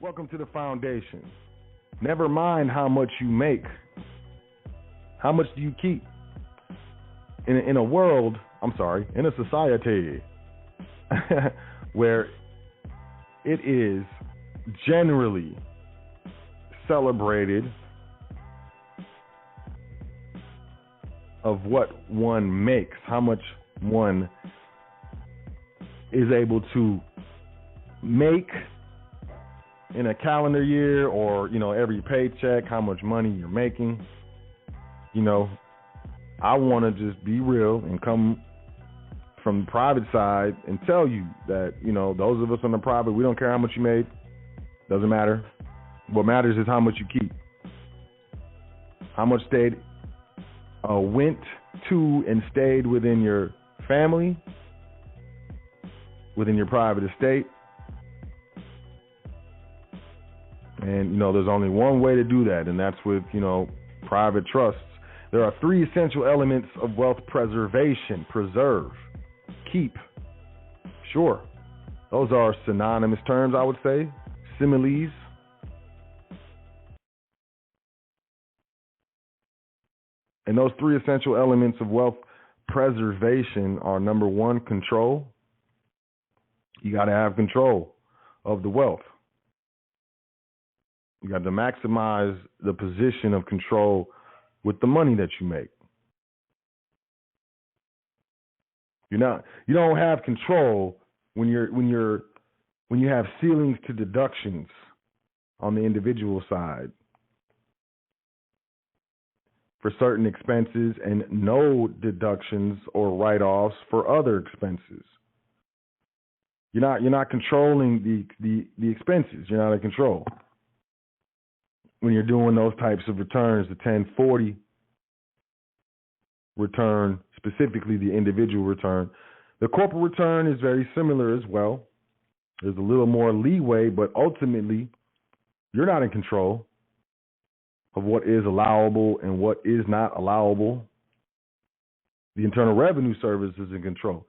Welcome to the foundation. Never mind how much you make. How much do you keep? In a world, in a society where it is generally celebrated of what one makes, how much one is able to make in a calendar year or, every paycheck, how much money you're making. I want to just be real and come from the private side and tell you that, those of us on the private, we don't care how much you made. Doesn't matter. What matters is how much you keep. How much went to and stayed within your family, within your private estate. And, there's only one way to do that, and that's with, private trusts. There are three essential elements of wealth preservation: preserve, keep. Sure, those are synonymous terms, I would say, similes. And those three essential elements of wealth preservation are, number one, control. You got to have control of the wealth. You got to maximize the position of control with the money that you make. You don't have control when you have ceilings to deductions on the individual side for certain expenses and no deductions or write-offs for other expenses. You're not controlling the expenses. You're not in control when you're doing those types of returns. The 1040 return, specifically the individual return. The corporate return is very similar as well. There's a little more leeway, but ultimately you're not in control of what is allowable and what is not allowable. The Internal Revenue Service is in control.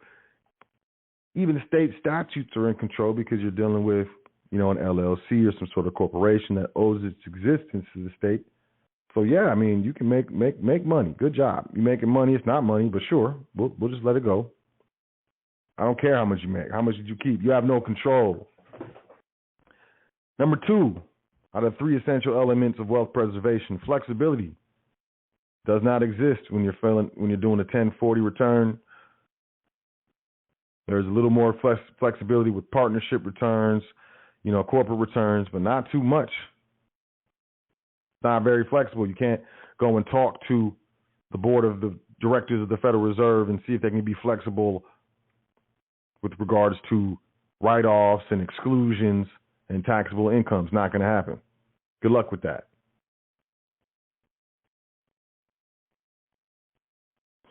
Even the state statutes are in control because you're dealing with, an LLC or some sort of corporation that owes its existence to the state. So yeah, you can make money. Good job. You're making money. It's not money, but sure, we'll just let it go. I don't care how much you make. How much did you keep? You have no control. Number two, out of three essential elements of wealth preservation, flexibility does not exist when you're doing a 1040 return. There's a little more flexibility with partnership returns, corporate returns, but not too much. It's not very flexible. You can't go and talk to the board of the directors of the Federal Reserve and see if they can be flexible with regards to write-offs and exclusions and taxable incomes. Not going to happen. Good luck with that.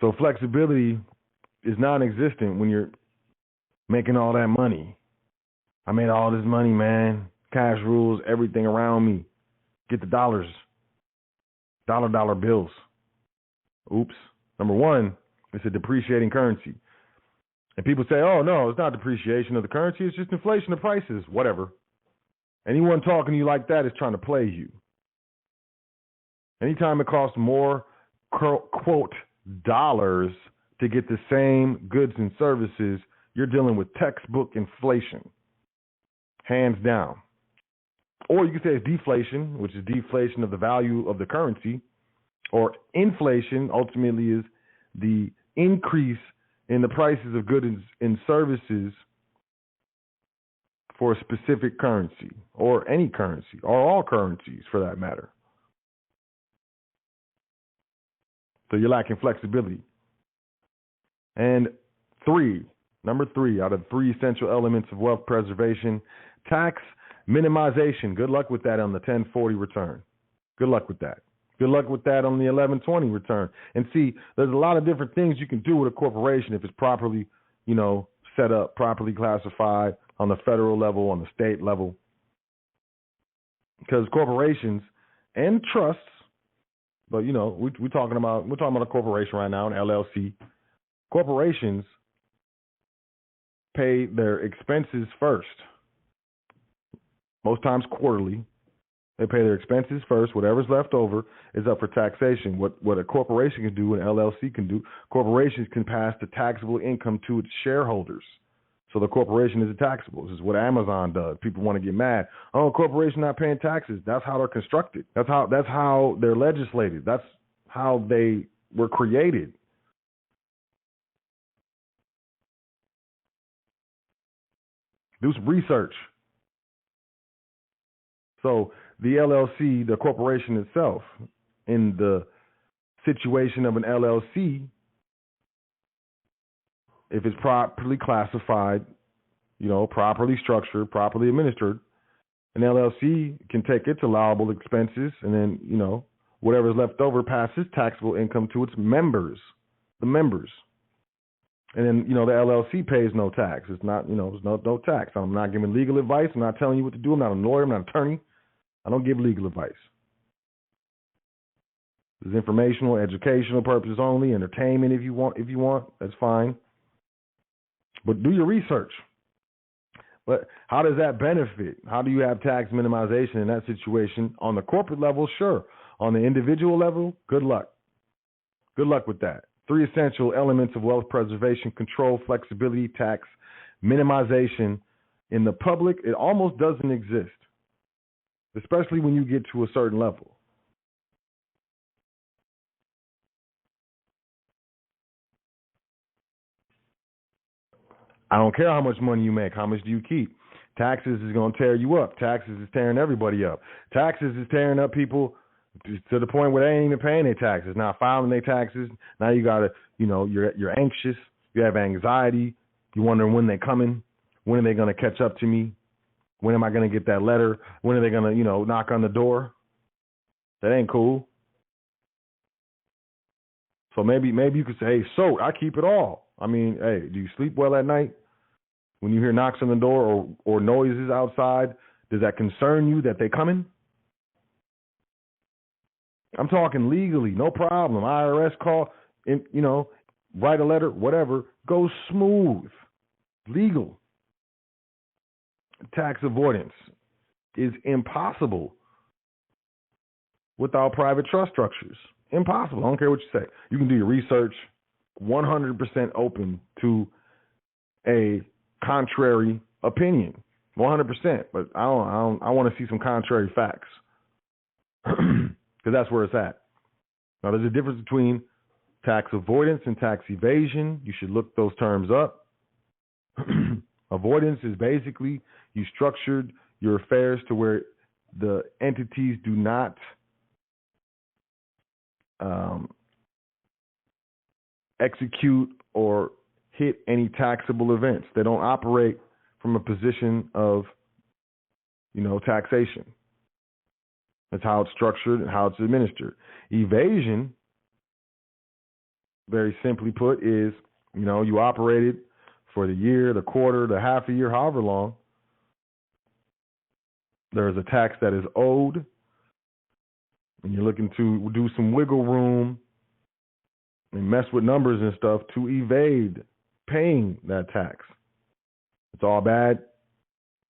So flexibility is non-existent when you're making all that money. I made all this money, man. Cash rules everything around me. Get the dollars. Dollar bills. Oops. Number one, it's a depreciating currency. And people say, oh, no, it's not depreciation of the currency. It's just inflation of prices. Whatever. Anyone talking to you like that is trying to play you. Anytime it costs more, quote, dollars to get the same goods and services, you're dealing with textbook inflation. Hands down. Or you could say it's deflation, which is deflation of the value of the currency. Or inflation ultimately is the increase in the prices of goods and services for a specific currency, or any currency, or all currencies for that matter. So you're lacking flexibility. And number three, out of three essential elements of wealth preservation, tax minimization. Good luck with that on the 1040 return. Good luck with that. Good luck with that on the 1120 return. And see, there's a lot of different things you can do with a corporation if it's properly, set up, properly classified on the federal level, on the state level. Because corporations and trusts, but we're talking about a corporation right now, an LLC. Corporations pay their expenses first. most times quarterly. They pay their expenses first. Whatever's left over is up for taxation. What a corporation can do, an LLC can do, corporations can pass the taxable income to its shareholders. So the corporation is taxable. This is what Amazon does. People want to get mad. Oh, corporation not paying taxes. That's how they're constructed. That's how they're legislated. That's how they were created. Do some research. So the LLC, the corporation itself, in the situation of an LLC, if it's properly classified, properly structured, properly administered, an LLC can take its allowable expenses and then, whatever's left over passes taxable income to its members, the members. And then, the LLC pays no tax. It's not, there's no tax. I'm not giving legal advice. I'm not telling you what to do. I'm not a lawyer. I'm not an attorney. I don't give legal advice. It's informational, educational purposes only, entertainment if you want, that's fine. But do your research. But how does that benefit? How do you have tax minimization in that situation? On the corporate level, sure. On the individual level, good luck. Good luck with that. 3 essential elements of wealth preservation: control, flexibility, tax minimization. In the public, it almost doesn't exist, especially when you get to a certain level. I don't care how much money you make. How much do you keep? Taxes is going to tear you up. Taxes is tearing everybody up. Taxes is tearing up people to the point where they ain't even paying their taxes, not filing their taxes. Now you got to, you're anxious. You have anxiety. You wonder when they're coming. When are they going to catch up to me? When am I going to get that letter? When are they going to, knock on the door? That ain't cool. So maybe you could say, hey, Sot, I keep it all. I mean, hey, do you sleep well at night? When you hear knocks on the door or noises outside, does that concern you that they coming? I'm talking legally, no problem. IRS call, write a letter, whatever, goes smooth, legal. Tax avoidance is impossible without private trust structures. Impossible. I don't care what you say. You can do your research. 100% open to a contrary opinion. 100%. But I want to see some contrary facts. Because that's where it's at. Now, there's a difference between tax avoidance and tax evasion. You should look those terms up. Avoidance is basically you structured your affairs to where the entities do not execute or hit any taxable events. They don't operate from a position of, taxation. That's how it's structured and how it's administered. Evasion, very simply put, is, you operated for the year, the quarter, the half a year, however long. There is a tax that is owed, and you're looking to do some wiggle room and mess with numbers and stuff to evade paying that tax. It's all bad.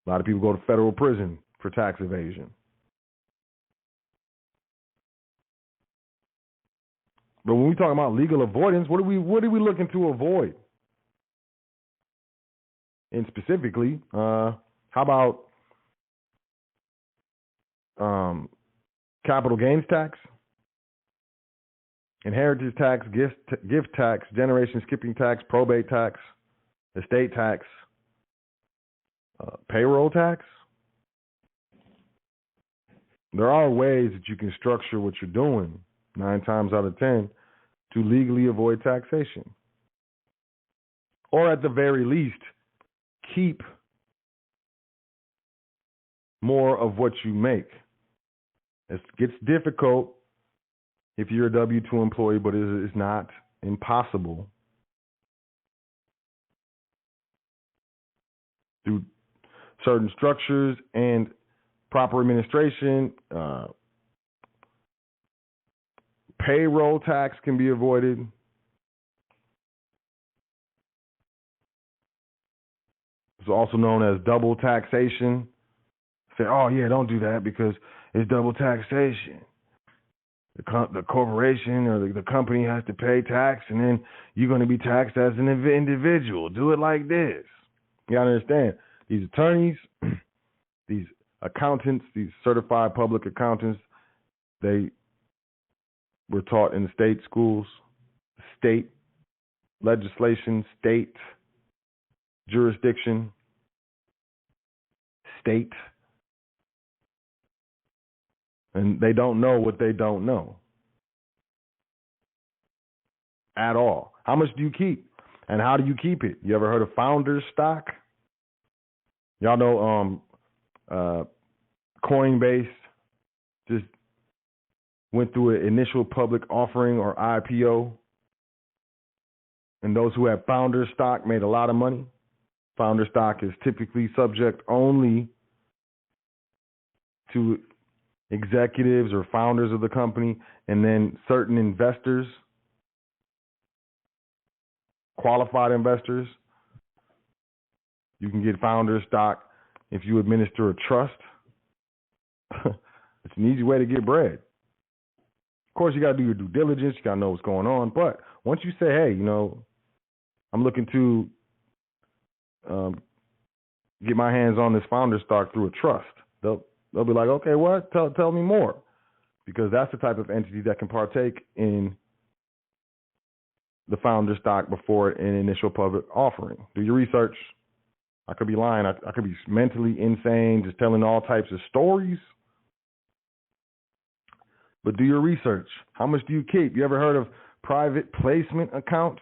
A lot of people go to federal prison for tax evasion. But when we talk about legal avoidance, what are we looking to avoid? And specifically, how about capital gains tax, inheritance tax, gift tax, generation skipping tax, probate tax, estate tax, payroll tax? There are ways that you can structure what you're doing 9 times out of 10 to legally avoid taxation. Or at the very least, keep more of what you make. It gets difficult if you're a W-2 employee, but it's not impossible. Through certain structures and proper administration, payroll tax can be avoided. It's also known as double taxation. say, oh, yeah, don't do that because it's double taxation. The corporation or the company has to pay tax, and then you're going to be taxed as an individual. Do it like this. You got to understand, these attorneys, these accountants, these certified public accountants, they were taught in the state schools, state legislation, state jurisdiction, state, and they don't know what they don't know at all. How much do you keep, and how do you keep it? You ever heard of founder's stock? Y'all know Coinbase just went through an initial public offering or IPO, and those who have founder stock made a lot of money. Founder stock is typically subject only to executives or founders of the company, and then certain investors, qualified investors. You can get founder stock if you administer a trust. It's an easy way to get bread. Of course, you got to do your due diligence. You got to know what's going on. But once you say, hey, I'm looking to get my hands on this founder stock through a trust, they'll be like, okay, what? Tell me more. Because that's the type of entity that can partake in the founder stock before an initial public offering. Do your research. I could be lying. I could be mentally insane, just telling all types of stories. But do your research. How much do you keep? You ever heard of private placement accounts?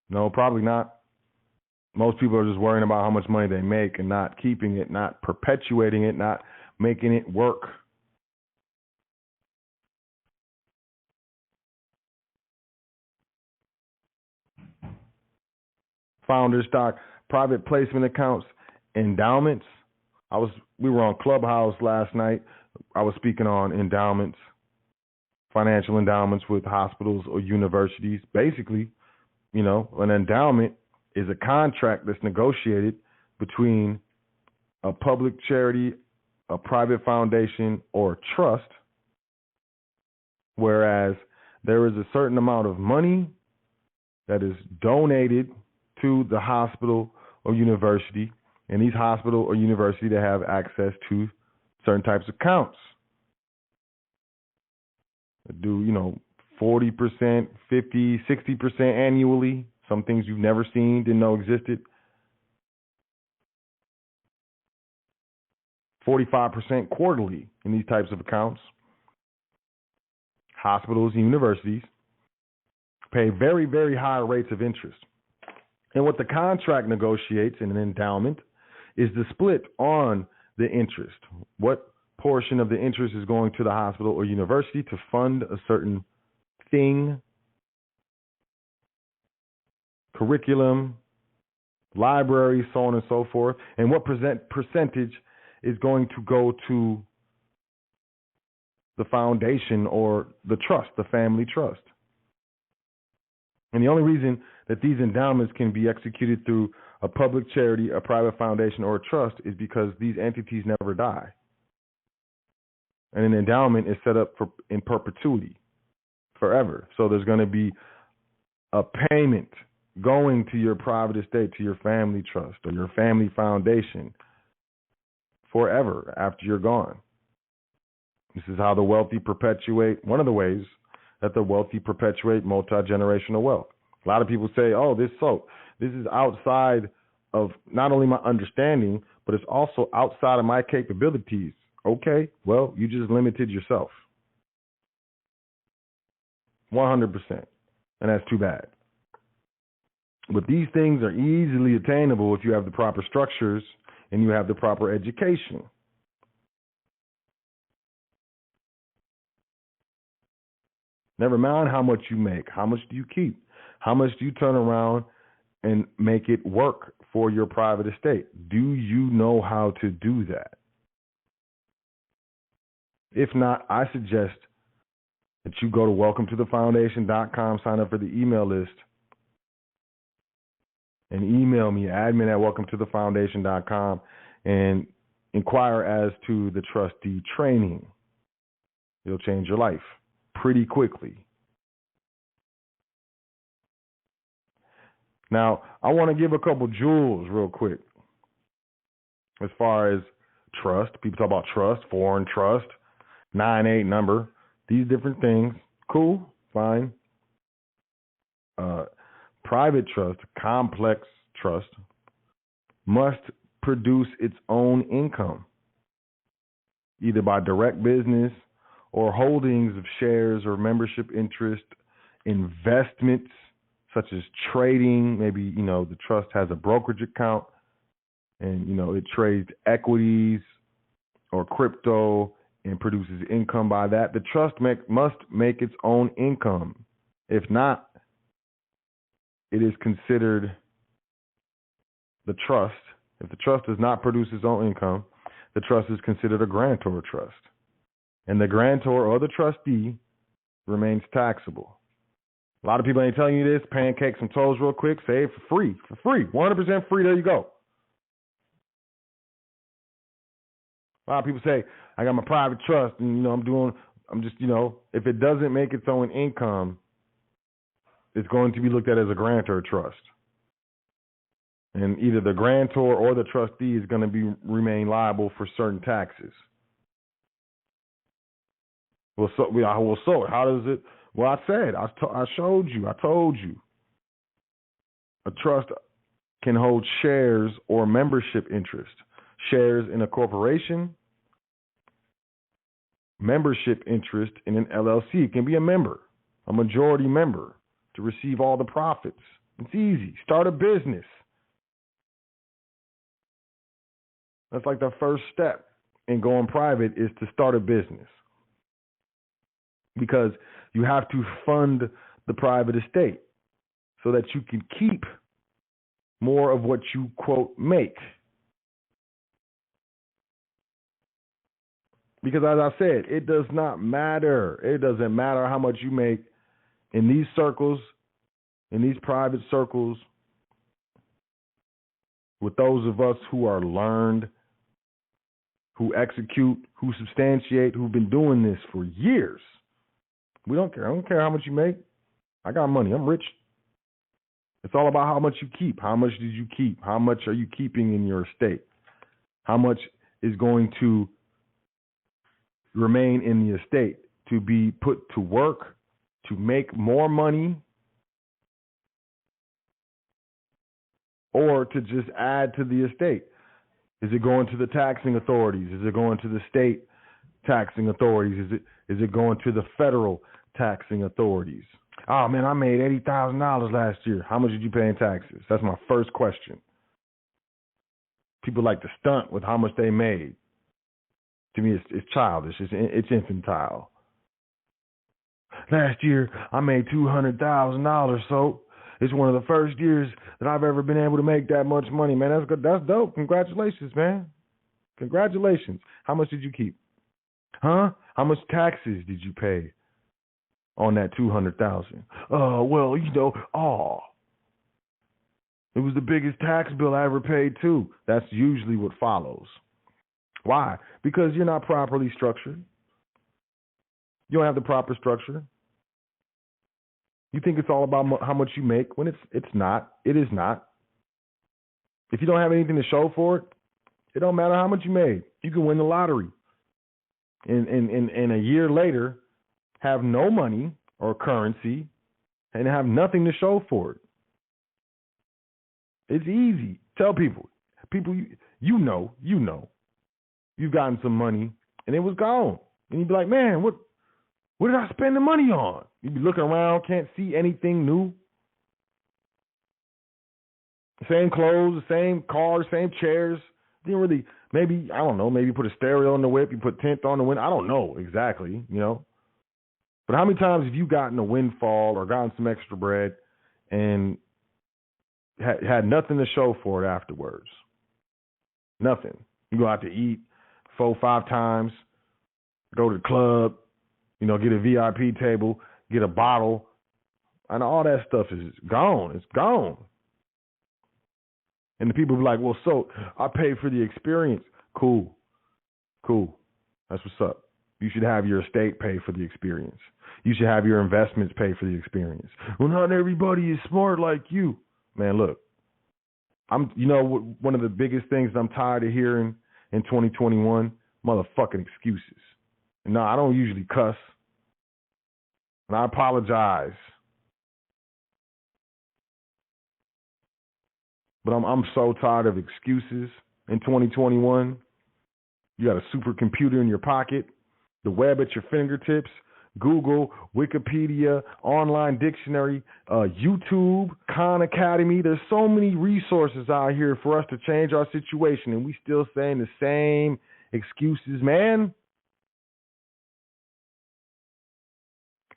No, probably not. Most people are just worrying about how much money they make and not keeping it, not perpetuating it, not making it work. Founder stock, private placement accounts, endowments. We were on Clubhouse last night. I was speaking on endowments, financial endowments with hospitals or universities. Basically, an endowment is a contract that's negotiated between a public charity, a private foundation, or a trust, whereas there is a certain amount of money that is donated to the hospital or university, and these hospital or university that have access to certain types of accounts. Do 40%, 50%, 60% annually. Some things you've never seen, didn't know existed. 45% quarterly in these types of accounts. Hospitals and universities pay very, very high rates of interest. And what the contract negotiates in an endowment is the split on the interest. What portion of the interest is going to the hospital or university to fund a certain thing, curriculum, library, so on and so forth, and what percentage is going to go to the foundation or the trust, the family trust. And the only reason that these endowments can be executed through a public charity, a private foundation, or a trust is because these entities never die. And an endowment is set up in perpetuity, forever. So there's going to be a payment going to your private estate, to your family trust or your family foundation forever after you're gone. This is how the wealthy perpetuate, one of the ways that the wealthy perpetuate multi-generational wealth. A lot of people say, oh, this is outside of not only my understanding, but it's also outside of my capabilities. Okay, well, you just limited yourself. 100%. And that's too bad. But these things are easily attainable if you have the proper structures and you have the proper education. Never mind how much you make. How much do you keep? How much do you turn around and make it work for your private estate? Do you know how to do that? If not, I suggest that you go to welcometothefoundation.com, sign up for the email list, and email me, admin@welcometothefoundation.com, and inquire as to the trustee training. It'll change your life pretty quickly. Now, I want to give a couple jewels real quick as far as trust. People talk about trust, foreign trust, 9-8 number, these different things. Cool, fine. Private trust, complex trust, must produce its own income, either by direct business or holdings of shares or membership interest, investments such as trading. Maybe, the trust has a brokerage account and, it trades equities or crypto and produces income by that. The trust must make its own income. If not, it is considered the trust. If the trust does not produce its own income, the trust is considered a grantor trust. And the grantor or the trustee remains taxable. A lot of people ain't telling you this. Pancake some toes real quick. Say it for free, 100% free. There you go. A lot of people say, I got my private trust and, if it doesn't make its own income, it's going to be looked at as a grantor trust. And either the grantor or the trustee is going to remain liable for certain taxes. Well, so how does it? Well, I said, I showed you, I told you. A trust can hold shares or membership interest. Shares in a corporation, membership interest in an LLC. It can be a member, a majority member, to receive all the profits. It's easy. Start a business. That's like the first step in going private, is to start a business. Because you have to fund the private estate so that you can keep more of what you, quote, make. Because as I said, it does not matter. It doesn't matter how much you make in these circles, in these private circles, with those of us who are learned, who execute, who substantiate, who've been doing this for years. We don't care. I don't care how much you make. I got money. I'm rich. It's all about how much you keep. How much did you keep? How much are you keeping in your estate? How much is going to remain in the estate to be put to work, to make more money, or to just add to the estate? Is it going to the taxing authorities? Is it going to the state taxing authorities? Is it going to the federal taxing authorities? Oh, man, I made $80,000 last year. How much did you pay in taxes? That's my first question. People like to stunt with how much they made. To me, it's childish. It's infantile. Last year, I made $200,000, so it's one of the first years that I've ever been able to make that much money, man. That's good. That's dope. Congratulations, man. Congratulations. How much did you keep? Huh? How much taxes did you pay on that $200,000? Well, it was the biggest tax bill I ever paid too. That's usually what follows. Why? Because you're not properly structured. You don't have the proper structure. You think it's all about how much you make when it's not. It is not. If you don't have anything to show for it, it don't matter how much you made. You can win the lottery. And a year later, have no money or currency and have nothing to show for it. It's easy. Tell people. People, you know, you've gotten some money and it was gone. And you'd be like, man, what did I spend the money on? You'd be looking around, can't see anything new. Same clothes, the same cars, same chairs. Didn't really, maybe, I don't know, maybe you put a stereo on the whip, you put tint on the window. I don't know exactly, But how many times have you gotten a windfall or gotten some extra bread and had nothing to show for it afterwards? Nothing. You go out to eat 4-5 times, go to the club, get a VIP table, get a bottle, and all that stuff is gone. It's gone. And the people be like, well, so I paid for the experience. Cool. That's what's up. You should have your estate pay for the experience. You should have your investments pay for the experience. Well, not everybody is smart like you. Man, look, one of the biggest things I'm tired of hearing in 2021, motherfucking excuses. And no, I don't usually cuss. And I apologize. But I'm so tired of excuses in 2021. You got a supercomputer in your pocket, the web at your fingertips, Google, Wikipedia, online dictionary, YouTube, Khan Academy. There's so many resources out here for us to change our situation, and we still saying the same excuses, man.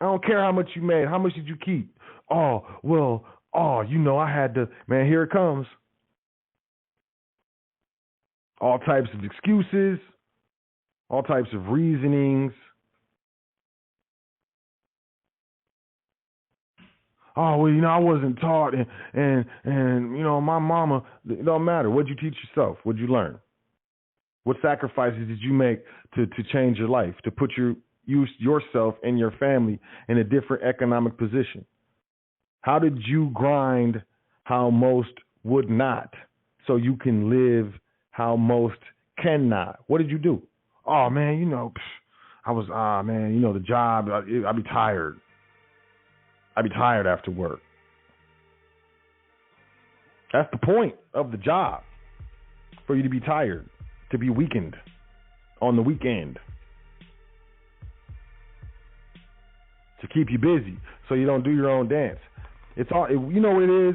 I don't care how much you made. How much did you keep? I had to. Man, here it comes. All types of excuses, all types of reasonings. Oh, well, I wasn't taught, and my mama. It don't matter. What'd you teach yourself? What'd you learn? What sacrifices did you make to change your life, to put yourself and your family in a different economic position? How did you grind how most would not, so you can live how most cannot? What did you do? Oh, man, the job, I'd be tired. I'd be tired after work. That's the point of the job, for you to be tired, to be weakened on the weekend, to keep you busy so you don't do your own dance. It's all, you know what it is?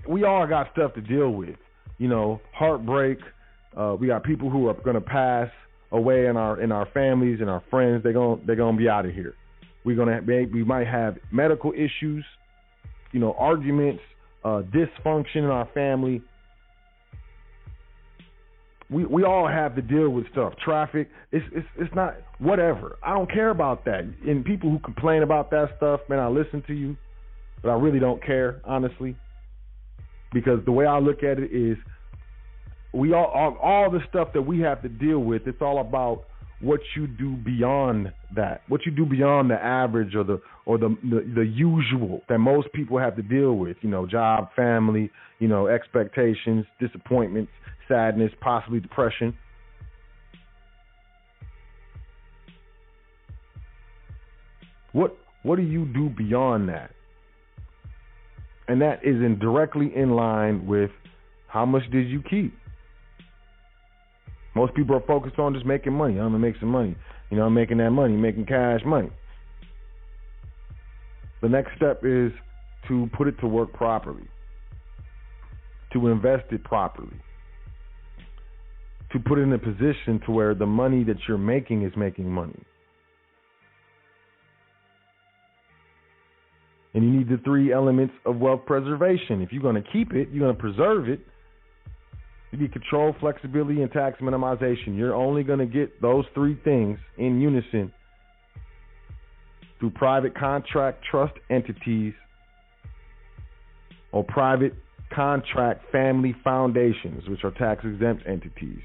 We all got stuff to deal with. Heartbreak. We got people who are going to pass away in our families and our friends. They're gonna be out of here. We might have medical issues, arguments, dysfunction in our family. We all have to deal with stuff. Traffic. It's not whatever. I don't care about that. And people who complain about that stuff, man, I listen to you, but I really don't care, honestly, because the way I look at it is, we all the stuff that we have to deal with. It's all about what you do beyond that, what you do beyond the average or the usual that most people have to deal with. Job, family, expectations, disappointments, sadness, possibly depression. What do you do beyond that? And that is directly in line with how much did you keep. Most people are focused on just making money. I'm going to make some money. I'm making that money, making cash money. The next step is to put it to work properly, to invest it properly, to put it in a position to where the money that you're making is making money. And you need the 3 elements of wealth preservation. If you're going to keep it, you're going to preserve it. You need control, flexibility, and tax minimization. You're only going to get those 3 things in unison through private contract trust entities or private contract family foundations, which are tax-exempt entities.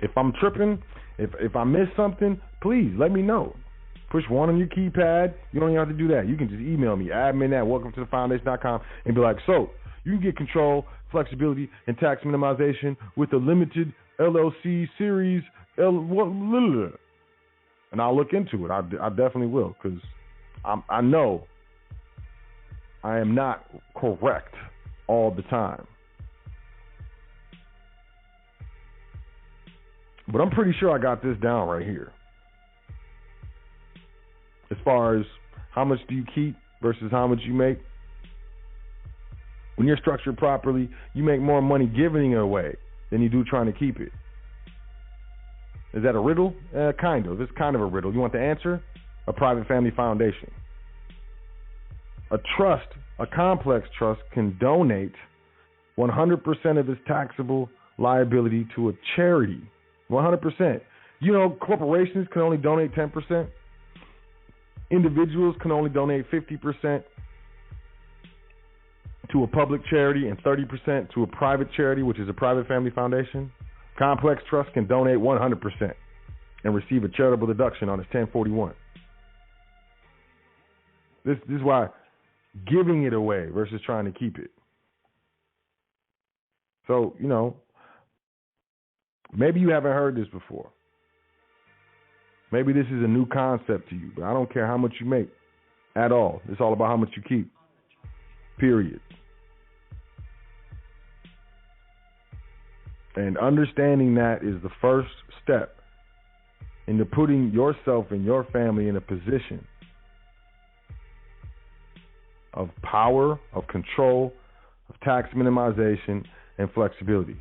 If I'm tripping, if I miss something, please let me know. Push 1 on your keypad. You don't even have to do that. You can just email me, admin@welcometothefoundation.com, and be like, so you can get control, flexibility, and tax minimization with a limited LLC series. And I'll look into it. I definitely will, because I know I am not correct all the time. But I'm pretty sure I got this down right here. As far as how much do you keep versus how much you make. When you're structured properly, you make more money giving it away than you do trying to keep it. Is that a riddle? Kind of. It's kind of a riddle. You want the answer? A private family foundation. A trust, a complex trust, can donate 100% of its taxable liability to a charity. 100%. Corporations can only donate 10%. Individuals can only donate 50%. to a public charity and 30% to a private charity, which is a private family foundation, Complex Trust can donate 100% and receive a charitable deduction on its 1041. This is why giving it away versus trying to keep it. So, maybe you haven't heard this before. Maybe this is a new concept to you, but I don't care how much you make at all. It's all about how much you keep. Period. And understanding that is the first step into putting yourself and your family in a position of power, of control, of tax minimization, and flexibility.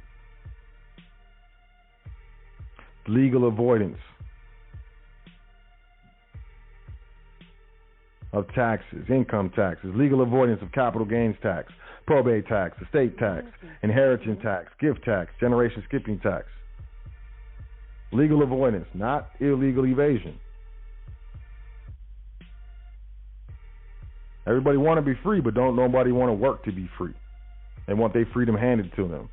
Legal avoidance of taxes, income taxes, legal avoidance of capital gains tax, probate tax, estate tax, inheritance tax, gift tax, generation skipping tax. Legal avoidance, not illegal evasion. Everybody want to be free, but don't nobody want to work to be free. They want their freedom handed to them.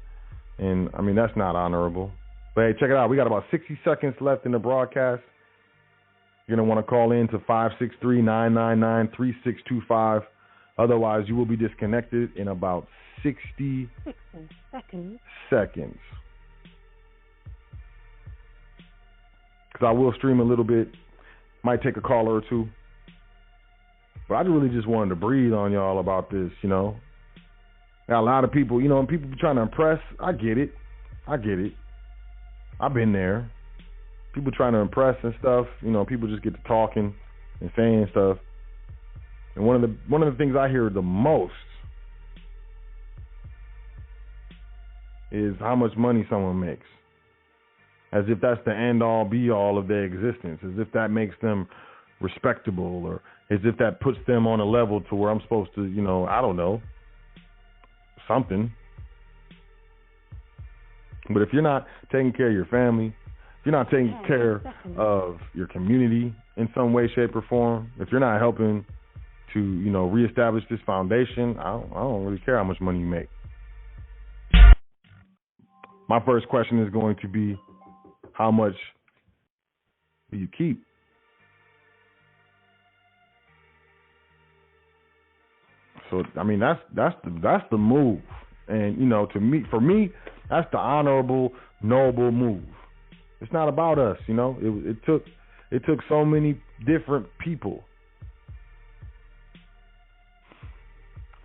And, that's not honorable. But, hey, check it out. We got about 60 seconds left in the broadcast. You're going to want to call in to 563-999-3625. Otherwise, you will be disconnected in about 60 seconds. Because I will stream a little bit. Might take a caller or two. But I really just wanted to breathe on y'all about this, Got a lot of people, and people be trying to impress. I get it. I've been there. People trying to impress and stuff. People just get to talking and saying stuff. And one of the things I hear the most is how much money someone makes. As if that's the end all be all of their existence. As if that makes them respectable, or as if that puts them on a level to where I'm supposed to, I don't know, something. But if you're not taking care of your family, if you're not taking care of your community in some way, shape, or form, if you're not helping to, reestablish this foundation, I don't really care how much money you make. My first question is going to be, how much do you keep? So that's the move, and for me, that's the honorable, noble move. It's not about us, It took so many different people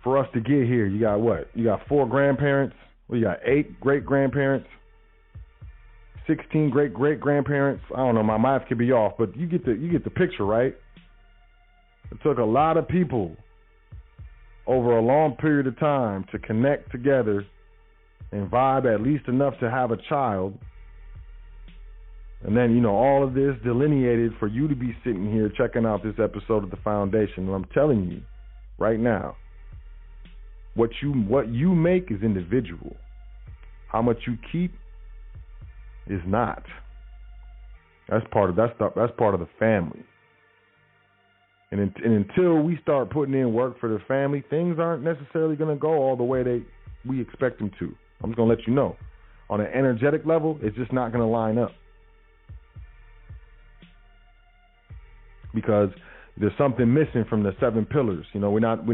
for us to get here. You got what? You got 4 grandparents. Well, you got 8 great grandparents, 16 great great grandparents. I don't know, my math could be off, but you get the picture, right? It took a lot of people over a long period of time to connect together and vibe at least enough to have a child. And then, all of this delineated for you to be sitting here checking out this episode of The Foundation. And I'm telling you right now, what you make is individual. How much you keep is not. That's part of the family. And until we start putting in work for the family, things aren't necessarily going to go all the way we expect them to. I'm just going to let you know. On an energetic level, it's just not going to line up. Because there's something missing from the 7 pillars. We're not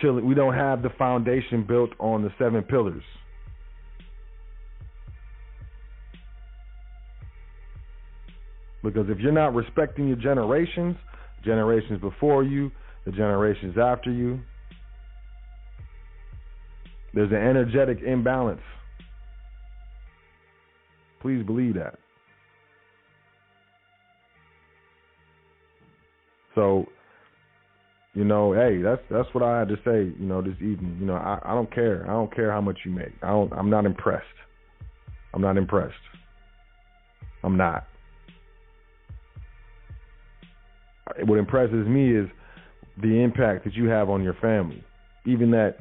chilling. We don't have the foundation built on the 7 pillars. Because if you're not respecting your generations before you, the generations after you, there's an energetic imbalance. Please believe that. So, hey, that's what I had to say, this evening. I don't care. I don't care how much you make. I'm not impressed. I'm not. What impresses me is the impact that you have on your family. Even that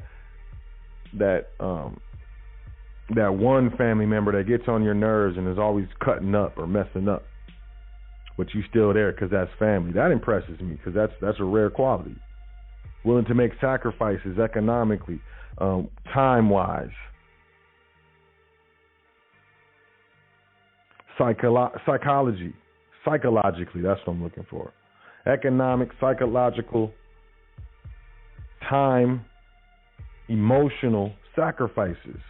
one family member that gets on your nerves and is always cutting up or messing up, but you still there because that's family. That impresses me because that's a rare quality. willing to make sacrifices economically, time-wise, psychologically, that's what I'm looking for. Economic, psychological, time, emotional sacrifices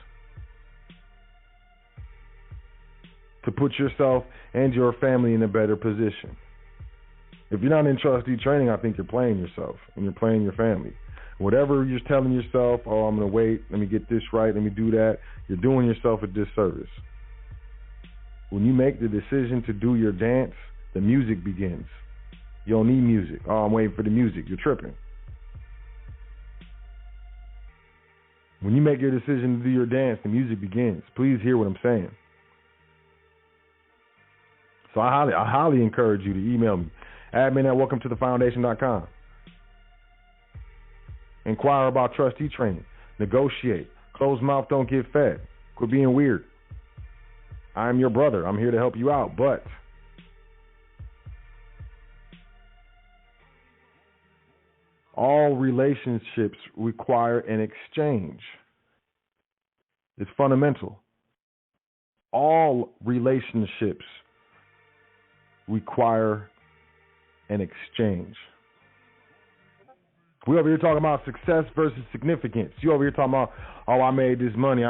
to put yourself and your family in a better position. If you're not in trustee training, I think you're playing yourself and you're playing your family. Whatever you're telling yourself, oh, I'm going to wait, let me get this right, let me do that, you're doing yourself a disservice. When you make the decision to do your dance, the music begins. You don't need music. Oh, I'm waiting for the music. You're tripping. When you make your decision to do your dance, the music begins. Please hear what I'm saying. So I highly encourage you to email me, admin@welcometothefoundation.com. Inquire about trustee training. Negotiate. Closed mouth don't get fed. Quit being weird. I'm your brother. I'm here to help you out, but all relationships require an exchange. It's fundamental. All relationships require an exchange. We over here talking about success versus significance. You over here talking about, oh, I made this money.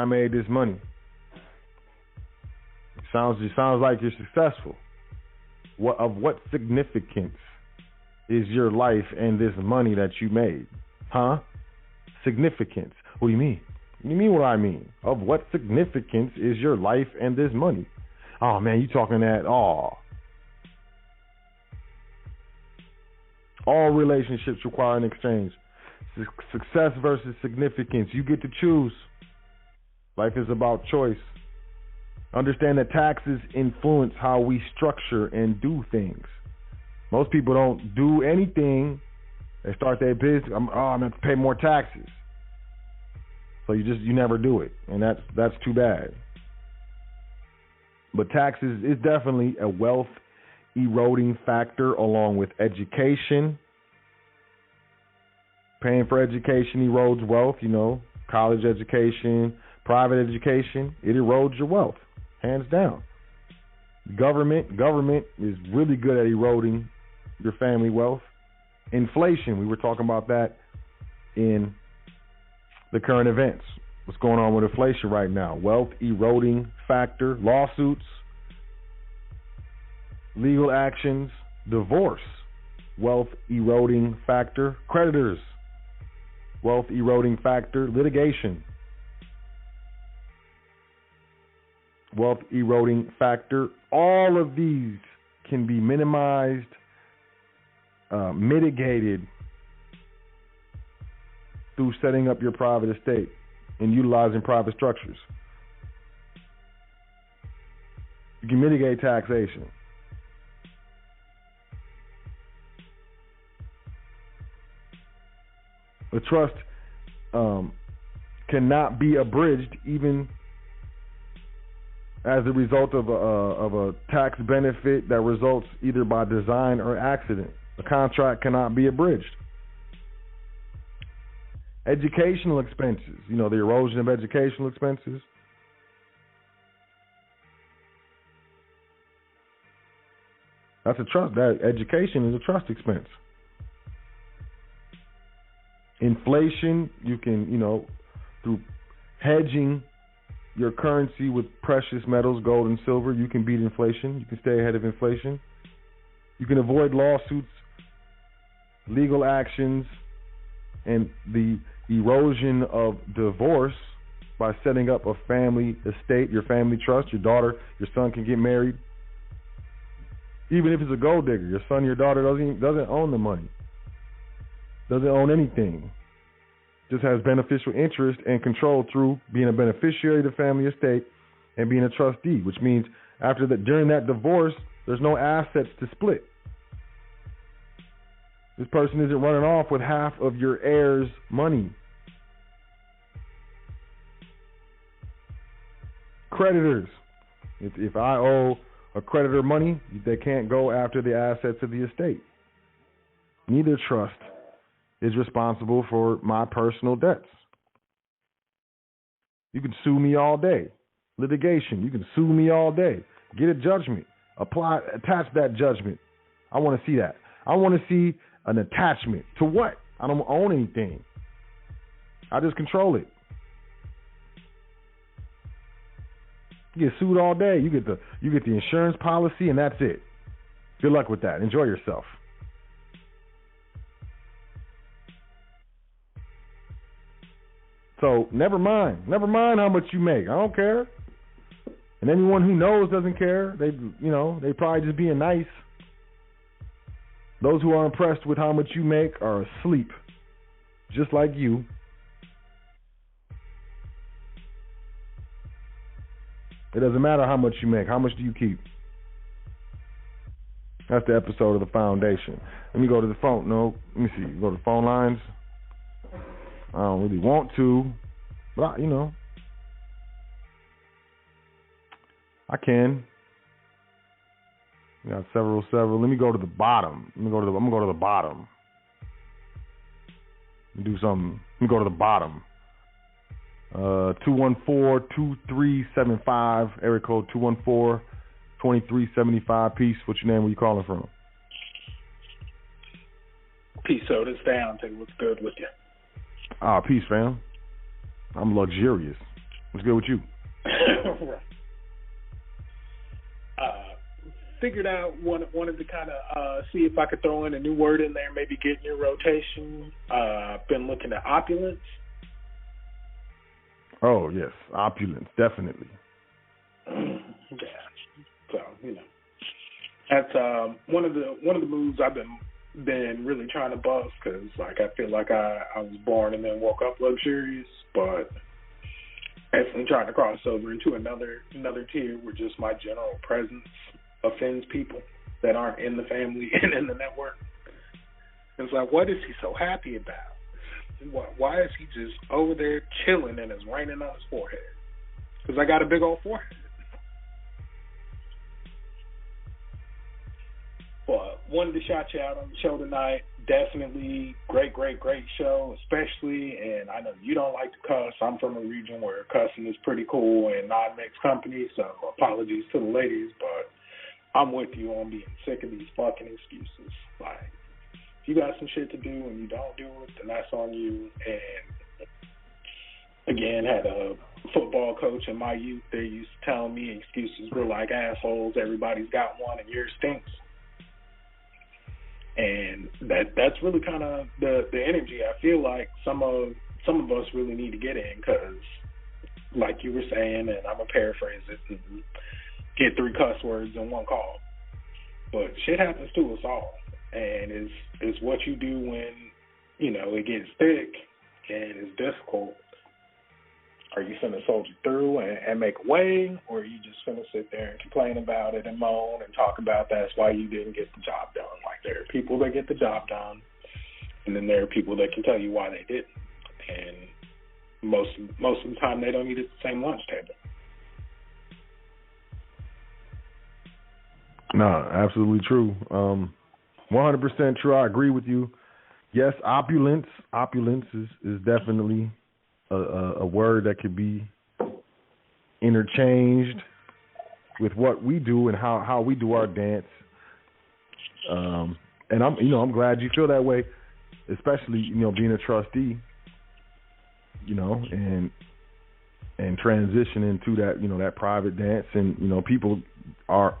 Sounds like you're successful. What significance is your life and this money that you made? Huh? Significance. What do you mean? You mean what I mean? Of what significance is your life and this money? Oh, man, you talking that, all relationships require an exchange. Success versus significance. You get to choose. Life is about choice. Understand that taxes influence how we structure and do things. Most people don't do anything. They start their business. I'm going to pay more taxes. So you never do it, and that's too bad. But taxes is definitely a wealth eroding factor, along with education. Paying for education erodes wealth. College education, private education, it erodes your wealth. Hands down. Government is really good at eroding your family wealth. Inflation, we were talking about that in the current events. What's going on with inflation right now? Wealth eroding factor, lawsuits, legal actions, divorce, wealth eroding factor, creditors, wealth eroding factor, litigation, wealth eroding factor. All of these can be minimized, mitigated through setting up your private estate and utilizing private structures. You can mitigate taxation. The trust cannot be abridged, even as a result of a tax benefit that results either by design or accident. The contract cannot be abridged. Educational expenses, the erosion of educational expenses. That's a trust. That education is a trust expense. Inflation, you can, through hedging your currency with precious metals, gold and silver, you can beat inflation. You can stay ahead of inflation. You can avoid lawsuits, legal actions, and the erosion of divorce by setting up a family estate, your family trust. Your daughter, your son can get married. Even if it's a gold digger, your son, your daughter doesn't own the money. Doesn't own anything. Just has beneficial interest and control through being a beneficiary of the family estate and being a trustee, which means during that divorce, there's no assets to split. This person isn't running off with half of your heirs' money. Creditors. If I owe a creditor money, they can't go after the assets of the estate. Neither trust is responsible for my personal debts. You can sue me all day. Litigation, you can sue me all day. Get a judgment. Attach that judgment. I want to see that. I want to see an attachment. To what? I don't own anything. I just control it. You get sued all day. You get the insurance policy, and that's it. Good luck with that. Enjoy yourself. So never mind how much you make. I don't care. And anyone who knows doesn't care. They probably just being nice. Those who are impressed with how much you make are asleep, just like you. It doesn't matter how much you make. How much do you keep? That's the episode of The Foundation. Let me go to the phone. No, let me see. Go to the phone lines. I don't really want to, but I can. We got several. Let me go to the bottom. I'm gonna go to the bottom. Do something. Let me go to the bottom. 214-2375, area code 214-2375. Peace. What's your name? Where you calling from? Peace, so it's down. Take what's good with you. Peace, fam. I'm luxurious. What's good with you? Right. Figured out, wanted to kind of see if I could throw in a new word in there, maybe get in your rotation. Been looking at opulence. Oh, yes. Opulence, definitely. Yeah. So, that's one of the moves I've been really trying to bust, because I feel like I was born and then woke up luxurious, but I'm trying to cross over into another tier where just my general presence offends people that aren't in the family and in the network. It's like, what is he so happy about? Why is he just over there chilling and it's raining on his forehead? Because I got a big old forehead. But wanted to shout you out on the show tonight. Definitely great show, especially, and I know you don't like to cuss. I'm from a region where cussing is pretty cool and non-mixed company, so apologies to the ladies, but I'm with you on being sick of these fucking excuses. Like, if you got some shit to do and you don't do it, then that's on you. And again, had a football coach in my youth. They used to tell me excuses were like assholes. Everybody's got one and yours stinks. And that's really kind of the energy I feel like some of us really need to get in, because like you were saying, and I'm going to paraphrase it, and get 3 cuss words in one call. But shit happens to us all. And it's what you do when, it gets thick and it's difficult. Are you finna soldier through and make a way, or are you just finna sit there and complain about it and moan and talk about that's why you didn't get the job done? Like, there are people that get the job done, and then there are people that can tell you why they didn't. And most of the time, they don't eat at the same lunch table. No, absolutely true. 100% true. I agree with you. Yes, opulence is definitely a word that could be interchanged with what we do and how we do our dance. And I'm glad you feel that way, especially being a trustee, and transitioning to that that private dance, and people are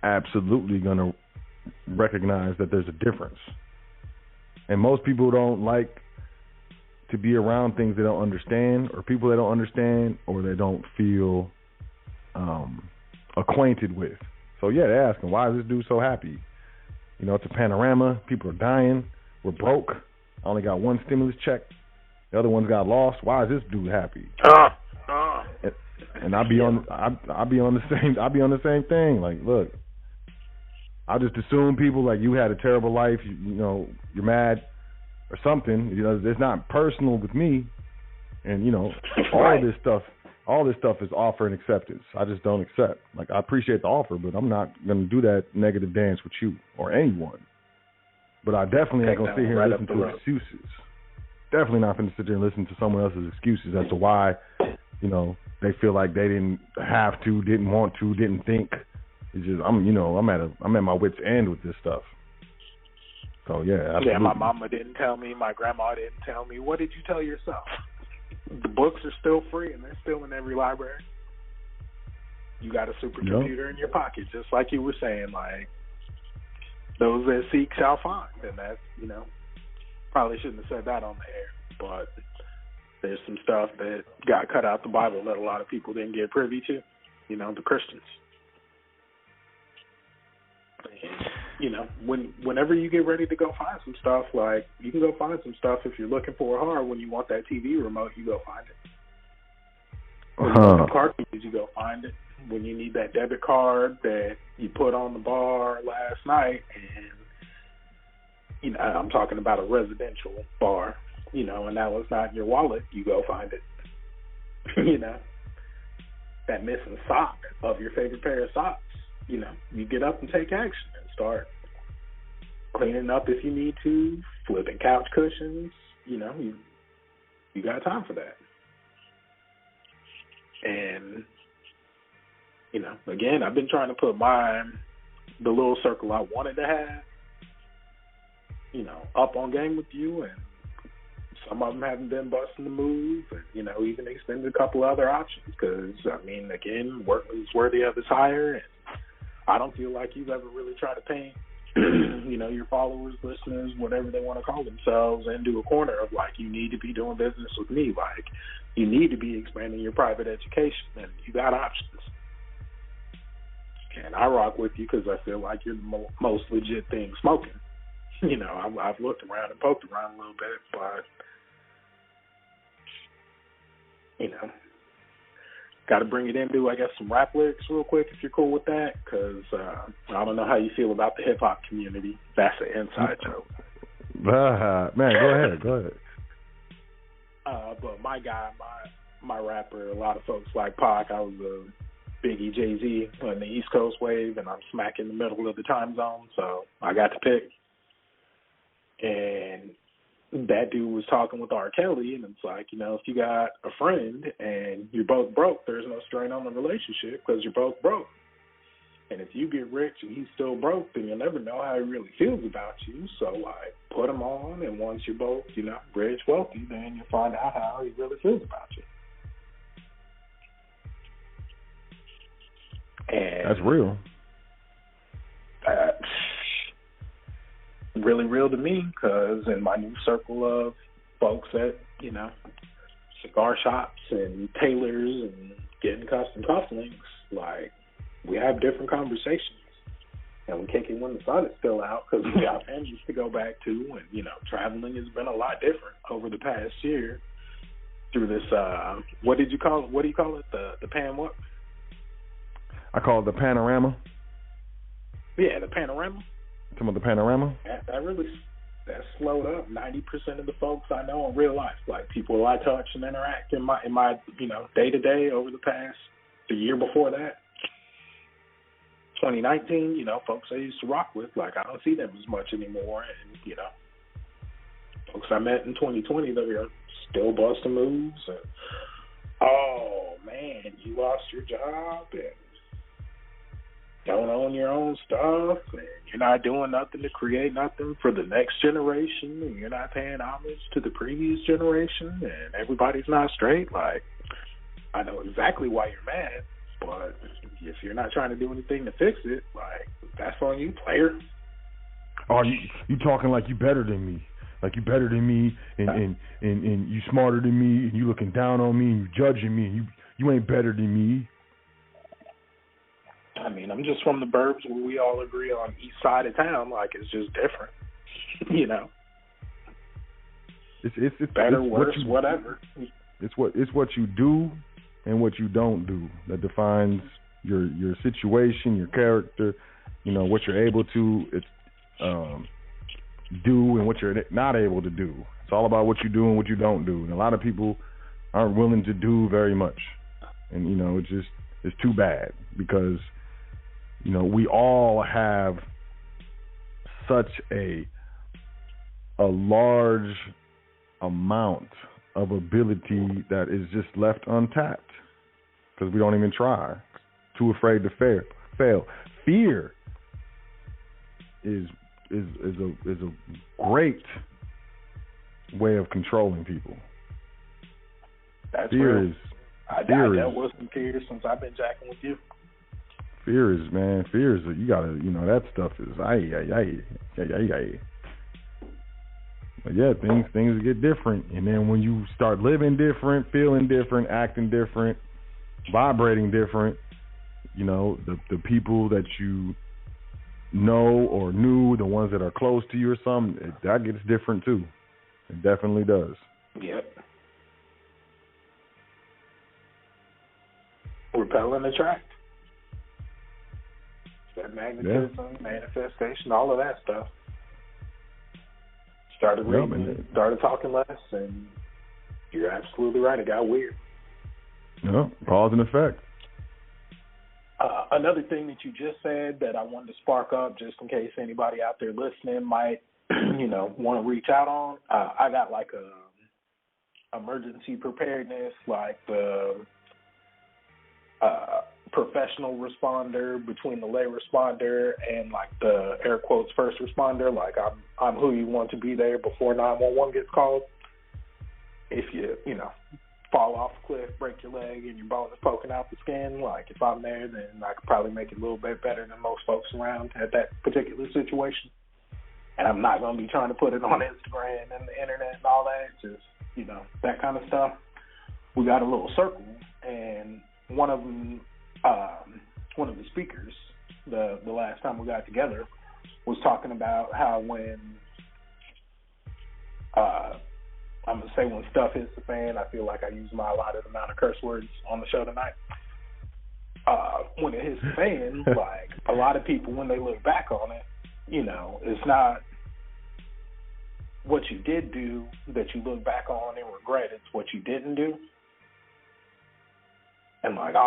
absolutely going to recognize that there's a difference. And most people don't like to be around things they don't understand, or people they don't understand, or they don't feel acquainted with. So yeah, they're asking, why is this dude so happy? It's a panorama. People are dying. We're broke. I only got one stimulus check. The other ones got lost. Why is this dude happy? And I'll be on the same thing. Like, look, I just assume people like you had a terrible life. You're mad or something. It's not personal with me. And all this stuff is offer and acceptance. I just don't accept. Like, I appreciate the offer, but I'm not going to do that negative dance with you or anyone. But I definitely ain't gonna sit here and listen to road. excuses. Definitely not gonna sit there and listen to someone else's excuses as to why, you know, they feel like they didn't have to, didn't want to, didn't think. It's just I'm at my wit's end with this stuff. So yeah, absolutely. Yeah, my mama didn't tell me, my grandma didn't tell me. What did you tell yourself? The books are still free and they're still in every library. You got a supercomputer in your pocket, just like you were saying, like, those that seek shall find. And that's, probably shouldn't have said that on the air, but there's some stuff that got cut out the Bible that a lot of people didn't get privy to, the Christians. Whenever you get ready to go find some stuff, like, you can go find some stuff if you're looking for it hard. When you want that TV remote, you go find it. When you want the car keys, you go find it. When you need that debit card that you put on the bar last night, and, I'm talking about a residential bar, and that was not in your wallet, you go find it. That missing sock of your favorite pair of socks, you get up and take action and start cleaning up if you need to, flipping couch cushions, you got time for that. And, again, I've been trying to put the little circle I wanted to have, up on game with you, and some of them haven't been busting the move, and, even extended a couple other options because, again, work is worthy of his hire, and I don't feel like you've ever really tried to paint, your followers, listeners, whatever they want to call themselves, into a corner of, like, you need to be doing business with me, like, you need to be expanding your private education, and you got options. And I rock with you because I feel like you're the most legit thing smoking. I've looked around and poked around a little bit, but, got to bring it into, I guess, some rap lyrics real quick if you're cool with that, because I don't know how you feel about the hip-hop community. That's an inside joke. Man, go ahead. But my guy, my rapper, a lot of folks like Pac, I was a Biggie, Jay-Z on the East Coast wave, and I'm smack in the middle of the time zone, so I got to pick. And that dude was talking with R. Kelly, and it's like, if you got a friend and you're both broke, there's no strain on the relationship because you're both broke. And if you get rich and he's still broke, then you'll never know how he really feels about you. So, like, put him on, and once you're both, rich, wealthy, then you'll find out how he really feels about you. And that's real. Really real to me, because in my new circle of folks at, cigar shops and tailors and getting custom cufflinks, like, we have different conversations. And we kick it when the sun is still out because we got families to go back to. And, traveling has been a lot different over the past year through this, what do you call it? The pan what? I call it the panorama. Yeah, the panorama. Some of the panorama. That slowed up 90% of the folks I know in real life, like people I touch and interact in my day to day over the year before that, 2019. Folks I used to rock with, like, I don't see them as much anymore, and folks I met in 2020 that are still busting moves. And oh man, you lost your job and don't own your own stuff, and you're not doing nothing to create nothing for the next generation, and you're not paying homage to the previous generation, and everybody's not straight. Like, I know exactly why you're mad, but if you're not trying to do anything to fix it, like, that's on you, player. Oh, you talking like you better than me. Like, you better than me, and you smarter than me, and you looking down on me, and you judging me, and you ain't better than me. I'm just from the burbs where we all agree on east side of town. Like, it's just different, It's better, worse, whatever. It's what you do and what you don't do that defines your situation, your character. What you're able to do and what you're not able to do. It's all about what you do and what you don't do. And a lot of people aren't willing to do very much, and it's too bad because. We all have such a a large amount of ability that is just left untapped because we don't even try. Too afraid to fail. Fear is a great way of controlling people. That's fear real. is I fear dealt is with some fear since I've been jacking with you. fear is you gotta, that stuff is ay. But yeah, things get different, and then when you start living different, feeling different, acting different, vibrating different, the people that you know or knew, the ones that are close to you or something, that gets different too. It definitely does. Yep. Repel and attract. That magnetism, manifestation, all of that stuff. Started reading, started talking less, and you're absolutely right. It got weird. Yeah, cause and effect. Another thing that you just said that I wanted to spark up, just in case anybody out there listening might, want to reach out on. I got like a emergency preparedness, like the professional responder between the lay responder and like the air quotes first responder. Like I'm who you want to be there before 911 gets called. If you fall off a cliff, break your leg, and your bone is poking out the skin, like if I'm there, then I could probably make it a little bit better than most folks around at that particular situation. And I'm not going to be trying to put it on Instagram and the internet and all that, just, that kind of stuff. We got a little circle, and one of the speakers, the last time we got together, was talking about how when I'm going to say when stuff hits the fan, I feel like I use my allotted amount of curse words on the show tonight. When it hits the fan, like a lot of people, when they look back on it, it's not what you did do that you look back on and regret. It's what you didn't do. And like,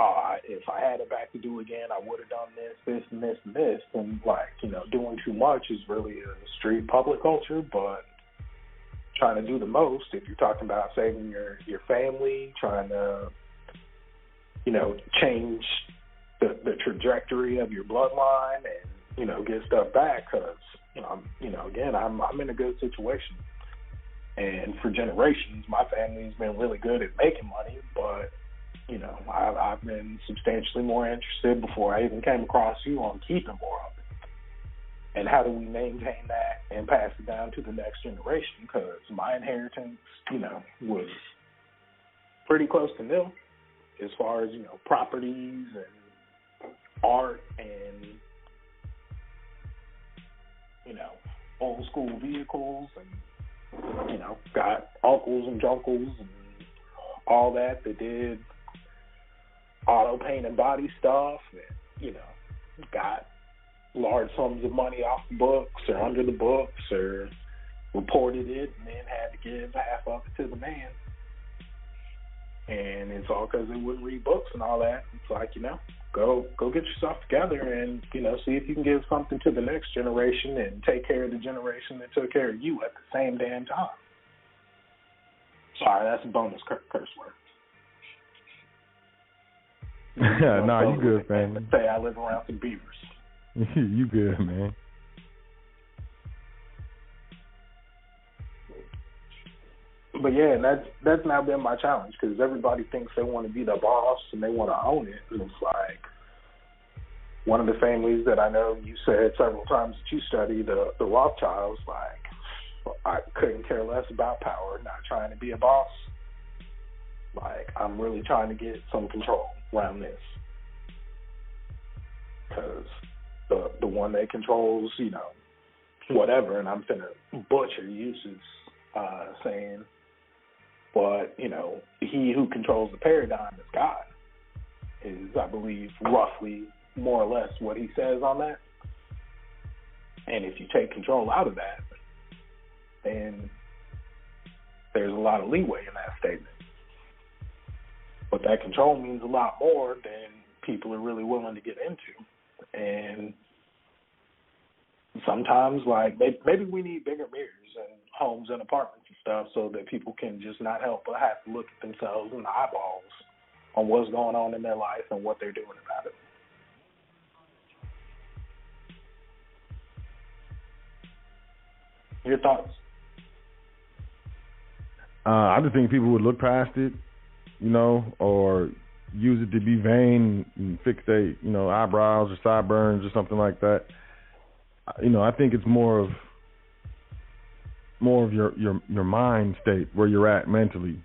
if I had it back to do again, I would have done this, and this, and this. And like, doing too much is really a street public culture, but trying to do the most, if you're talking about saving your family, trying to, change the trajectory of your bloodline and, get stuff back because, again, I'm in a good situation. And for generations, my family's been really good at making money, but, I've been substantially more interested before I even came across you on keeping more of it. And how do we maintain that and pass it down to the next generation? Because my inheritance, was pretty close to nil as far as, properties and art and, old school vehicles and, got uncles and junkles and all that did auto paint and body stuff and, got large sums of money off the books or under the books or reported it and then had to give half of it to the man. And it's all because they wouldn't read books and all that. It's like, go get yourself together and, see if you can give something to the next generation and take care of the generation that took care of you at the same damn time. Sorry, that's a bonus curse word. Nah, you good, man. Say I live around some beavers. You good, man. But yeah, that's now been my challenge because everybody thinks they want to be the boss and they want to own it. And it's like one of the families that I know you said several times that you study, the Rothschilds, like I couldn't care less about power, not trying to be a boss. Like I'm really trying to get some control around this because the one that controls, whatever, and I'm finna butcher uses saying, but, he who controls the paradigm is God, is, I believe, roughly more or less what he says on that. And if you take control out of that, then there's a lot of leeway in that statement. But that control means a lot more than people are really willing to get into. And sometimes, like, maybe we need bigger mirrors and homes and apartments and stuff so that people can just not help but have to look at themselves in the eyeballs on what's going on in their life and what they're doing about it. Your thoughts? I just think people would look past it, or use it to be vain and fix their, eyebrows or sideburns or something like that. I think it's more of your mind state, where you're at mentally.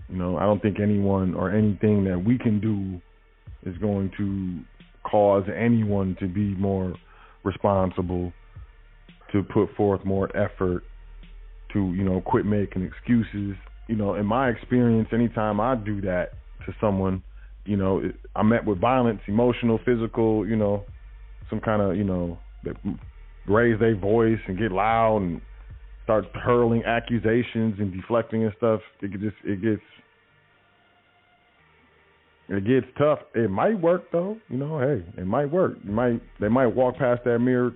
I don't think anyone or anything that we can do is going to cause anyone to be more responsible, to put forth more effort, to, quit making excuses. In my experience, anytime I do that to someone, I'm met with violence, emotional, physical, some kind of, that raise their voice and get loud and start hurling accusations and deflecting and stuff. It gets tough. It might work though, hey, it might work. They might walk past that mirror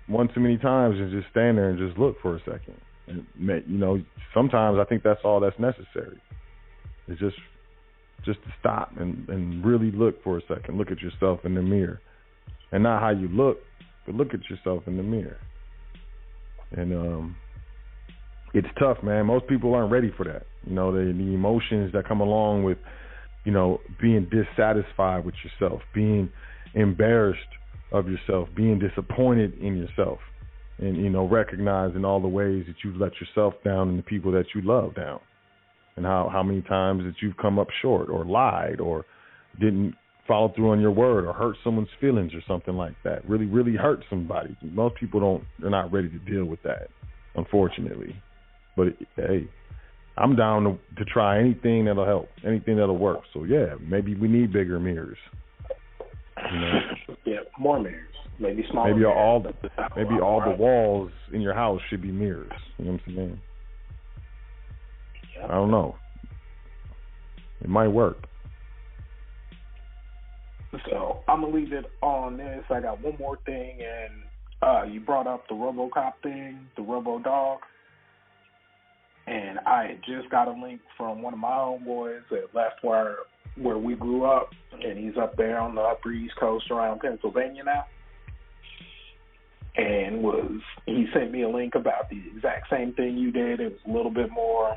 one too many times and just stand there and just look for a second. And sometimes I think that's all that's necessary. It's just to stop and really look for a second. Look at yourself in the mirror, and not how you look, but look at yourself in the mirror. And it's tough, man. Most people aren't ready for that. The emotions that come along with, being dissatisfied with yourself, being embarrassed of yourself, being disappointed in yourself, and, recognizing all the ways that you've let yourself down and the people that you love down, and how many times that you've come up short or lied or didn't follow through on your word or hurt someone's feelings or something like that. Really, really hurt somebody. Most people they're not ready to deal with that, unfortunately. But hey, I'm down to try anything that'll help, anything that'll work. So yeah, maybe we need bigger mirrors. Yeah, more mirrors. Maybe smaller. Maybe mirrors. all the walls in your house should be mirrors. You know what I'm saying? I don't know. It might work. So I'm gonna leave it on this. I got one more thing, and you brought up the RoboCop thing, the RoboDog, and I had just got a link from one of my homeboys that left where we grew up, and he's up there on the Upper East Coast around Pennsylvania now. And he sent me a link about the exact same thing you did. It was a little bit more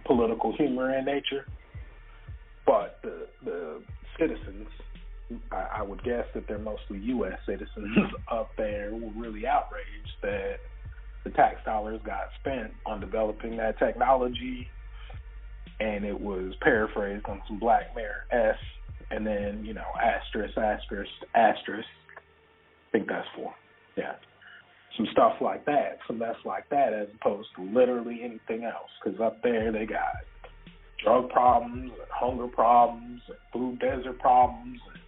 political humor in nature. But the citizens, I would guess that they're mostly U.S. citizens up there, were really outraged that the tax dollars got spent on developing that technology, and it was paraphrased on some Black Mirror-esque, and then, asterisk, asterisk, asterisk. I think that's for, yeah. Some stuff like that, some mess like that, as opposed to literally anything else. Because up there they got drug problems and hunger problems and food desert problems and,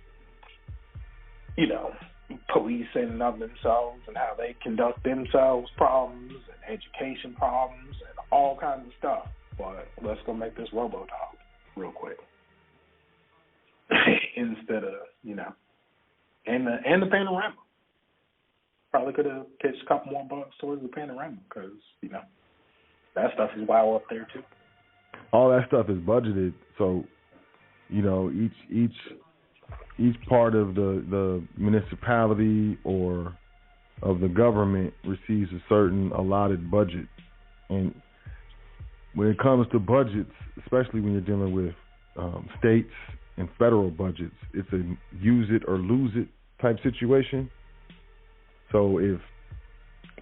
policing of themselves and how they conduct themselves problems and education problems and all kinds of stuff. But let's go make this RoboDog real quick. Instead of, and the panorama. Probably could have pitched a couple more bucks towards the panorama because, that stuff is wild up there too. All that stuff is budgeted, so each part of the municipality or of the government receives a certain allotted budget, and when it comes to budgets, especially when you're dealing with states and federal budgets, it's a use it or lose it type situation. So if,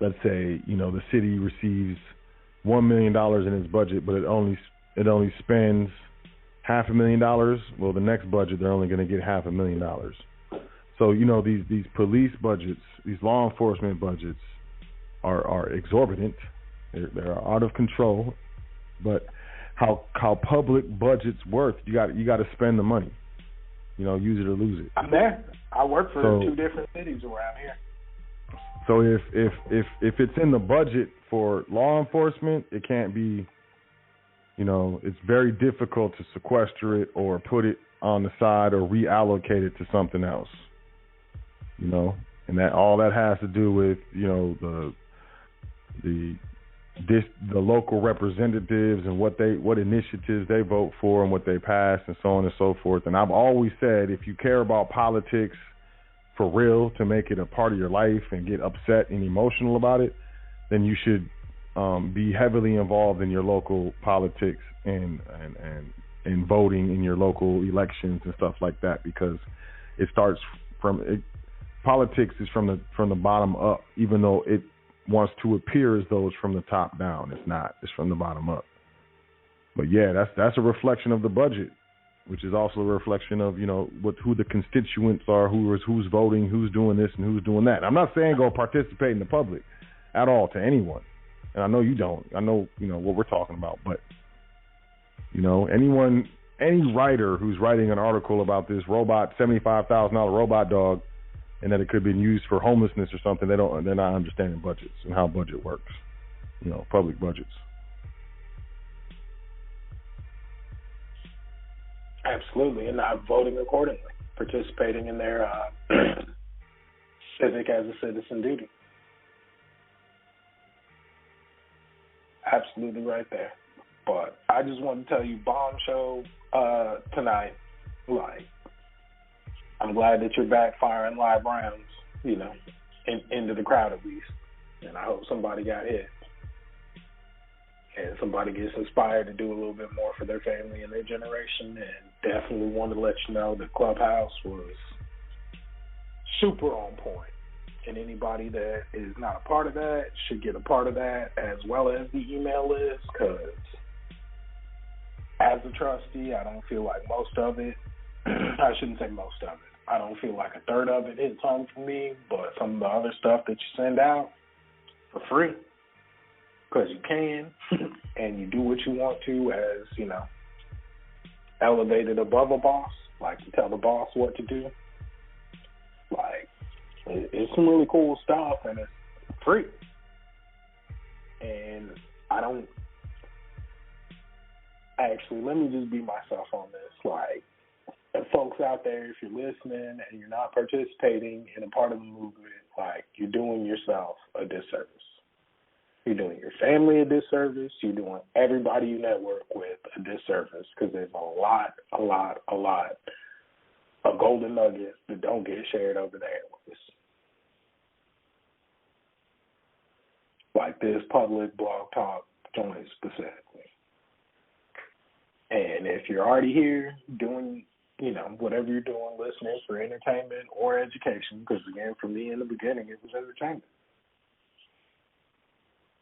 let's say, the city receives $1 million in its budget, but it only spends $500,000, well, the next budget they're only going to get $500,000. So these police budgets, these law enforcement budgets, are exorbitant. They're out of control. But how public budgets work, you got to spend the money. Use it or lose it. I'm there. I work for 2 different cities around here. So if it's in the budget for law enforcement, it can't be, it's very difficult to sequester it or put it on the side or reallocate it to something else. And that all that has to do with, the the the local representatives and what initiatives they vote for and what they pass and so on and so forth. And I've always said, if you care about politics for real, to make it a part of your life and get upset and emotional about it, then you should be heavily involved in your local politics and voting in your local elections and stuff like that, because it starts from politics is from the bottom up, even though it wants to appear as though it's from the top down. It's not. It's from the bottom up. But yeah, that's a reflection of the budget, which is also a reflection of, you know, who the constituents are, who's voting, who's doing this and who's doing that. I'm not saying go participate in the public at all to anyone, and I know you don't. I know, you know, what we're talking about, but you know, any writer who's writing an article about this robot, $75,000 robot dog, and that it could be used for homelessness or something, they're not understanding budgets and how budget works, you know, public budgets. Absolutely, and not voting accordingly, participating in their civic as a citizen duty. Absolutely right there. But I just want to tell you, bomb show tonight, like, I'm glad that you're back firing live rounds, you know, into the crowd at least. And I hope somebody got hit. And somebody gets inspired to do a little bit more for their family and their generation. And definitely want to let you know that Clubhouse was super on point. And anybody that is not a part of that should get a part of that, as well as the email list, because as a trustee, I don't feel like most of it, I shouldn't say most of it, I don't feel like a third of it hits home for me, but some of the other stuff that you send out for free, because you can, and you do what you want to as, you know, elevated above a boss, like you tell the boss what to do. Like, it's some really cool stuff, and it's free. And I don't, actually, let me just be myself on this. Like, folks out there, if you're listening and you're not participating in a part of the movement, like, you're doing yourself a disservice. You're doing your family a disservice. You're doing everybody you network with a disservice, because there's a lot of golden nuggets that don't get shared over the airwaves. Like this public blog talk joint specifically. And if you're already here doing, you know, whatever you're doing, listening for entertainment or education, because again, for me in the beginning, it was entertainment.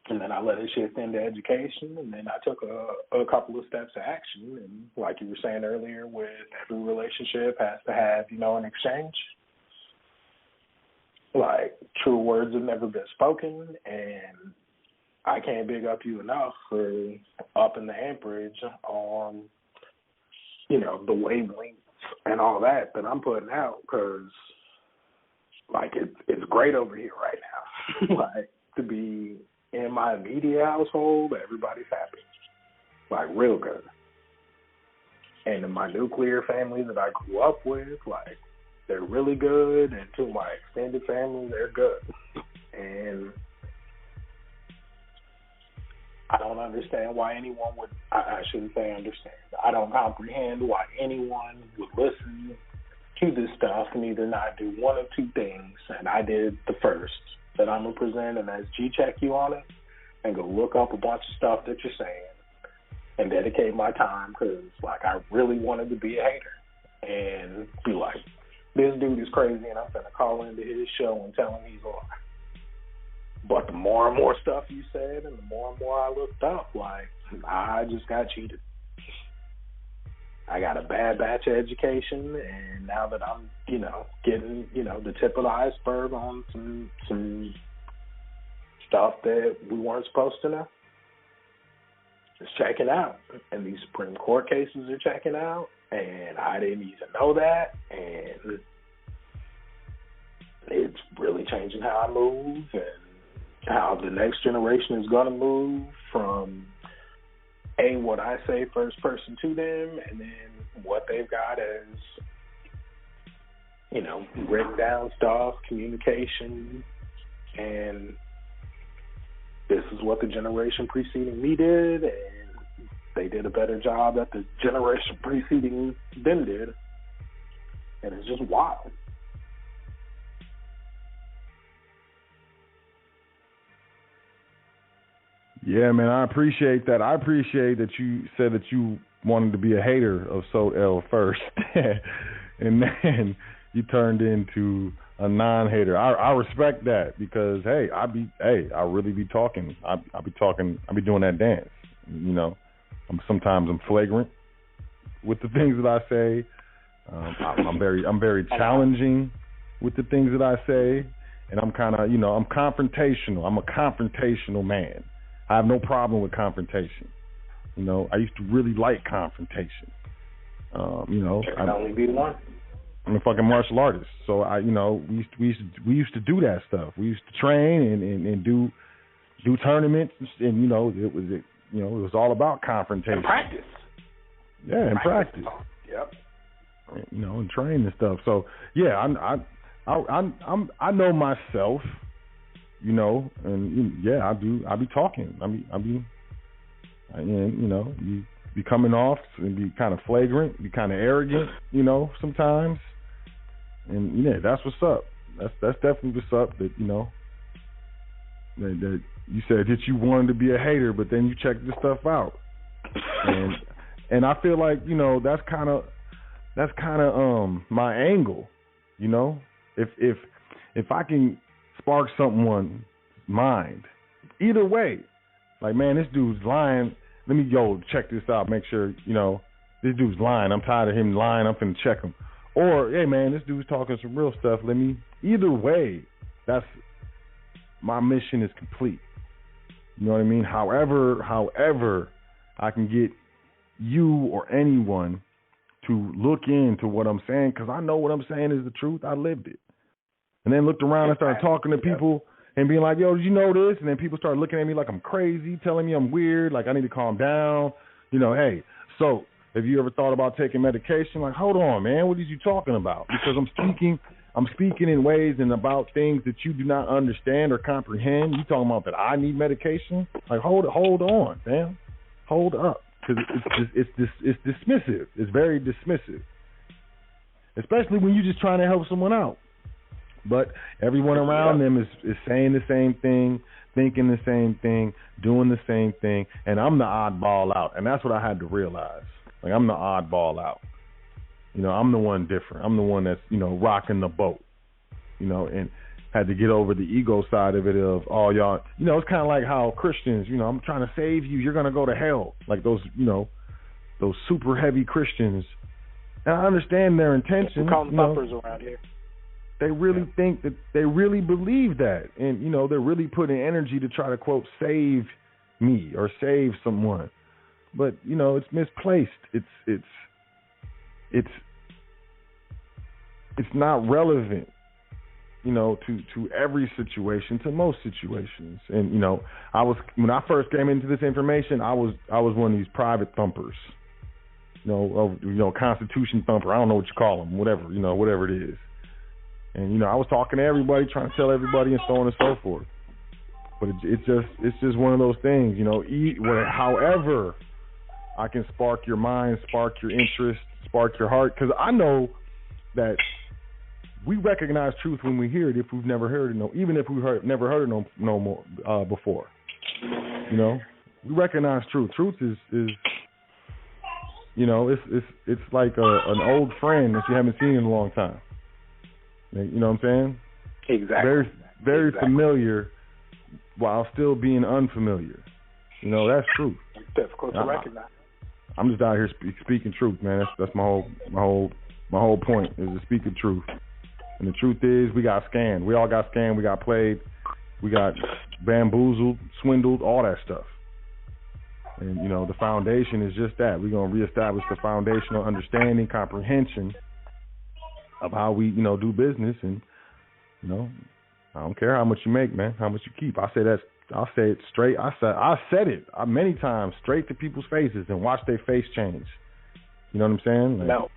And then I let it shift into education, and then I took a couple of steps to action. And like you were saying earlier, with every relationship has to have, you know, an exchange. Like, true words have never been spoken, and I can't big up you enough for upping the amperage on, you know, the wavelengths and all that I'm putting out, because, like, it's great over here right now. Like, to be in my immediate household, everybody's happy. Like, real good. And in my nuclear family that I grew up with, like, they're really good. And to my extended family, they're good. And I don't understand why anyone would, I shouldn't say understand, I don't comprehend why anyone would listen to this stuff and either not do one of two things. And I did the first that I'm going to present, and that's G-check you on it and go look up a bunch of stuff that you're saying and dedicate my time, because, like, I really wanted to be a hater and be like, this dude is crazy and I'm going to call into his show and tell him he's a liar. But the more and more stuff you said and the more and more I looked up, like, I just got cheated. I got a bad batch of education, and now that I'm, you know, getting, you know, the tip of the iceberg on some stuff that we weren't supposed to know, it's checking out. And these Supreme Court cases are checking out, and I didn't even know that, and it's really changing how I move and how the next generation is going to move from what I say first person to them, and then what they've got as, you know, written down stuff, communication, and this is what the generation preceding me did, and they did a better job that the generation preceding them did. And it's just wild. Yeah, man, I appreciate that. I appreciate that you said that you wanted to be a hater of Sot L first, and then you turned into a non-hater. I respect that because I really be talking. I be doing that dance. You know, sometimes I'm flagrant with the things that I say. I'm very challenging with the things that I say, and I'm kind of, I'm confrontational. I'm a confrontational man. I have no problem with confrontation. I used to really like confrontation. There can only be one. I'm a fucking martial artist, so we used to do that stuff. We used to train and do tournaments, and it was all about confrontation. And practice. Yeah, and practice. Yep. And train and stuff. So yeah, I know myself. And yeah, I be talking. You be coming off and be kind of flagrant, be kind of arrogant, sometimes. And yeah, that's what's up. That's definitely what's up. That that you said that you wanted to be a hater, but then you checked this stuff out. And I feel like that's kind of my angle. If I can spark someone's mind, either way, like, man, this dude's lying. Let me go check this out. Make sure this dude's lying. I'm tired of him lying. I'm finna check him. Or, hey, man, this dude's talking some real stuff. Either way, that's my mission is complete. You know what I mean? However, I can get you or anyone to look into what I'm saying, because I know what I'm saying is the truth. I lived it. And then looked around and started talking to people and being like, yo, did you know this? And then people started looking at me like I'm crazy, telling me I'm weird, like I need to calm down. Hey, so have you ever thought about taking medication? Like, hold on, man, what are you talking about? Because I'm speaking in ways and about things that you do not understand or comprehend. You talking about that I need medication? Like, hold on, man. Hold up. Because it's dismissive. It's very dismissive. Especially when you're just trying to help someone out. But everyone around them is saying the same thing, thinking the same thing, doing the same thing, and I'm the oddball out. And that's what I had to realize. Like, I'm the oddball out. I'm the one different. I'm the one that's, rocking the boat, and had to get over the ego side of it of, oh, y'all, it's kind of like how Christians, I'm trying to save you. You're going to go to hell. Like those, those super heavy Christians. And I understand their intention. We call them thumpers around here. They really think that they really believe that. And, they're really putting energy to try to, quote, save me or save someone. But, it's misplaced. It's not relevant, to every situation, to most situations. And, when I first came into this information, I was one of these private thumpers, Constitution thumper. I don't know what you call them, whatever it is. And, I was talking to everybody, trying to tell everybody and so on and so forth. But it's just one of those things, however I can spark your mind, spark your interest, spark your heart. Because I know that we recognize truth when we hear it if we've never heard it, even if we've never heard it no more before. We recognize truth. Truth is it's like an old friend that you haven't seen in a long time. You know what I'm saying? Exactly. Very familiar while still being unfamiliar. That's truth. It's difficult to recognize. I'm just out here speaking truth, man. That's my whole point is to speak the truth. And the truth is, we got scammed. We all got scammed. We got played. We got bamboozled, swindled, all that stuff. And the foundation is just that. We're gonna reestablish the foundational understanding, comprehension of how we, do business. And I don't care how much you make, man, how much you keep. I'll say it straight. I said it many times straight to people's faces and watch their face change. You know what I'm saying? Like, melt.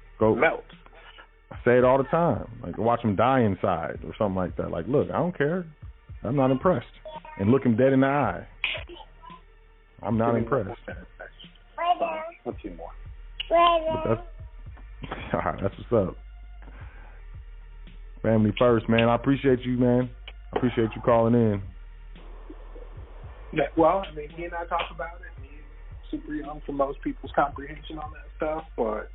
I say it all the time. Like, watch them die inside or something like that. Like, look, I don't care. I'm not impressed. And look him dead in the eye. I'm not impressed. Let's see more. That's what's up. Family first, man. I appreciate you, man. I appreciate you calling in. Yeah, well, I mean, he and I talk about it. He's super young for most people's comprehension on that stuff, but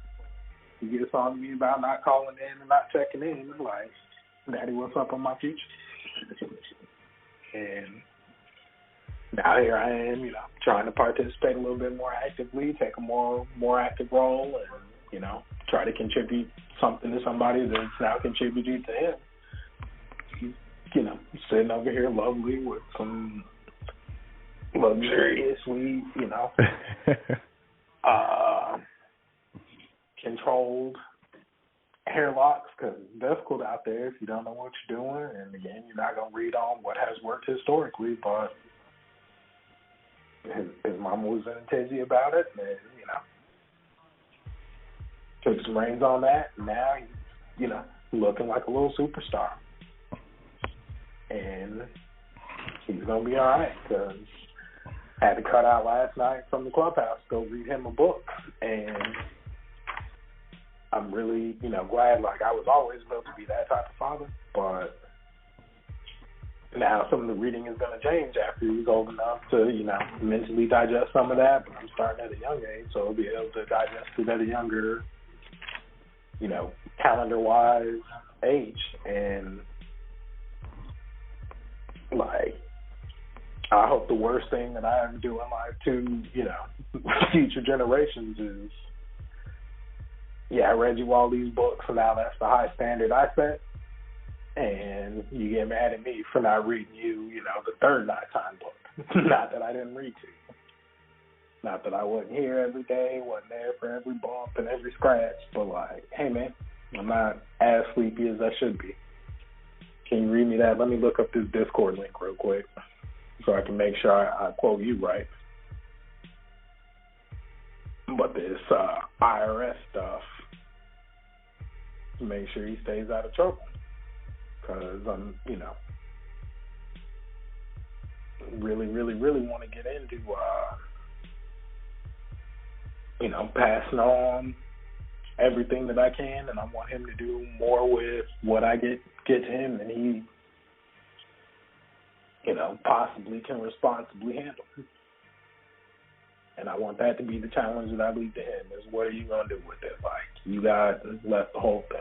he gets on me about not calling in and not checking in. Like, Daddy, what's up on my future? And now here I am, trying to participate a little bit more actively, take a more active role, and, try to contribute something to somebody that's now contributing to him. He's, sitting over here lovely with some luxuriously, controlled hair locks, because it's difficult out there if you don't know what you're doing. And again, you're not going to read on what has worked historically, but his mama was in a tizzy about it, and, took some reins on that, and now he's, looking like a little superstar. And he's going to be all right, because I had to cut out last night from the clubhouse to go read him a book. And I'm really, glad. Like, I was always built to be that type of father, but now some of the reading is going to change after he's old enough to, mentally digest some of that. But I'm starting at a young age, so I'll be able to digest it at a younger, calendar-wise age. And, like, I hope the worst thing that I ever do in life to, future generations is, I read you all these books, so now that's the high standard I set, and you get mad at me for not reading you, the third nighttime book. Not that I didn't read to you. Not that I wasn't here every day, wasn't there for every bump and every scratch, but like, hey man, I'm not as sleepy as I should be. Can you read me that? Let me look up this Discord link real quick so I can make sure I quote you right. But this IRS stuff, make sure he stays out of trouble, because I'm, really, really, really want to get into, passing on everything that I can, and I want him to do more with what I get to him, and he, possibly can responsibly handle. And I want that to be the challenge that I leave to him, is what are you going to do with it? Like, you got left the whole thing.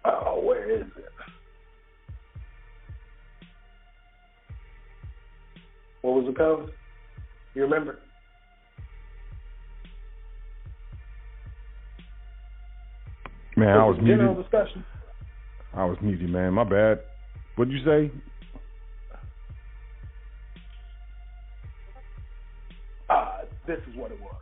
Oh, where is it? What was the code? You remember? Man, I was muted. General discussion. I was muted, man. My bad. What'd you say? This is what it was.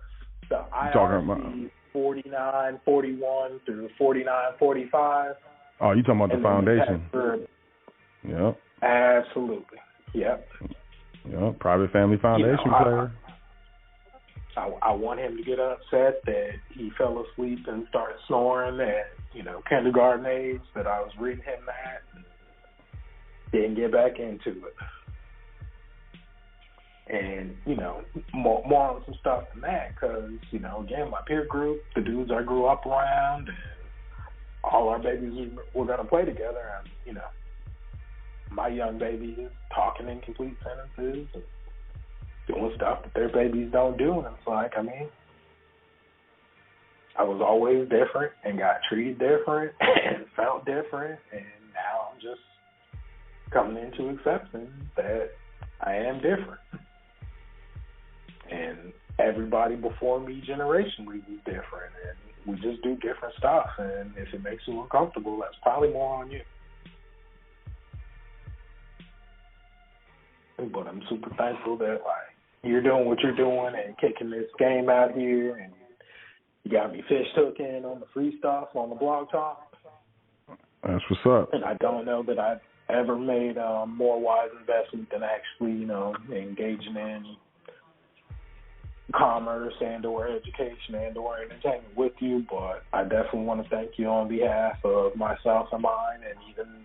So IRC 4941 through 4945. Oh, you talking about the foundation? Yep. Absolutely. Yep. Yep. Private Family Foundation player. I want him to get upset that he fell asleep and started snoring at, kindergarten age, that I was reading him that and didn't get back into it. And, more on some stuff than that, because, again, my peer group, the dudes I grew up around, and all our babies were going to play together. And, my young baby is talking in complete sentences and doing stuff that their babies don't do. And it's like, I was always different and got treated different and felt different. And now I'm just coming into accepting that I am different. And everybody before me generationally was different. And we just do different stuff. And if it makes you uncomfortable, that's probably more on you. But I'm super thankful that, like, you're doing what you're doing and kicking this game out here, and you got me fish hooking on the free stuff on the blog talk. That's what's up. And I don't know that I've ever made a more wise investment than actually, engaging in commerce and or education and or entertainment with you, but I definitely want to thank you on behalf of myself and mine, and even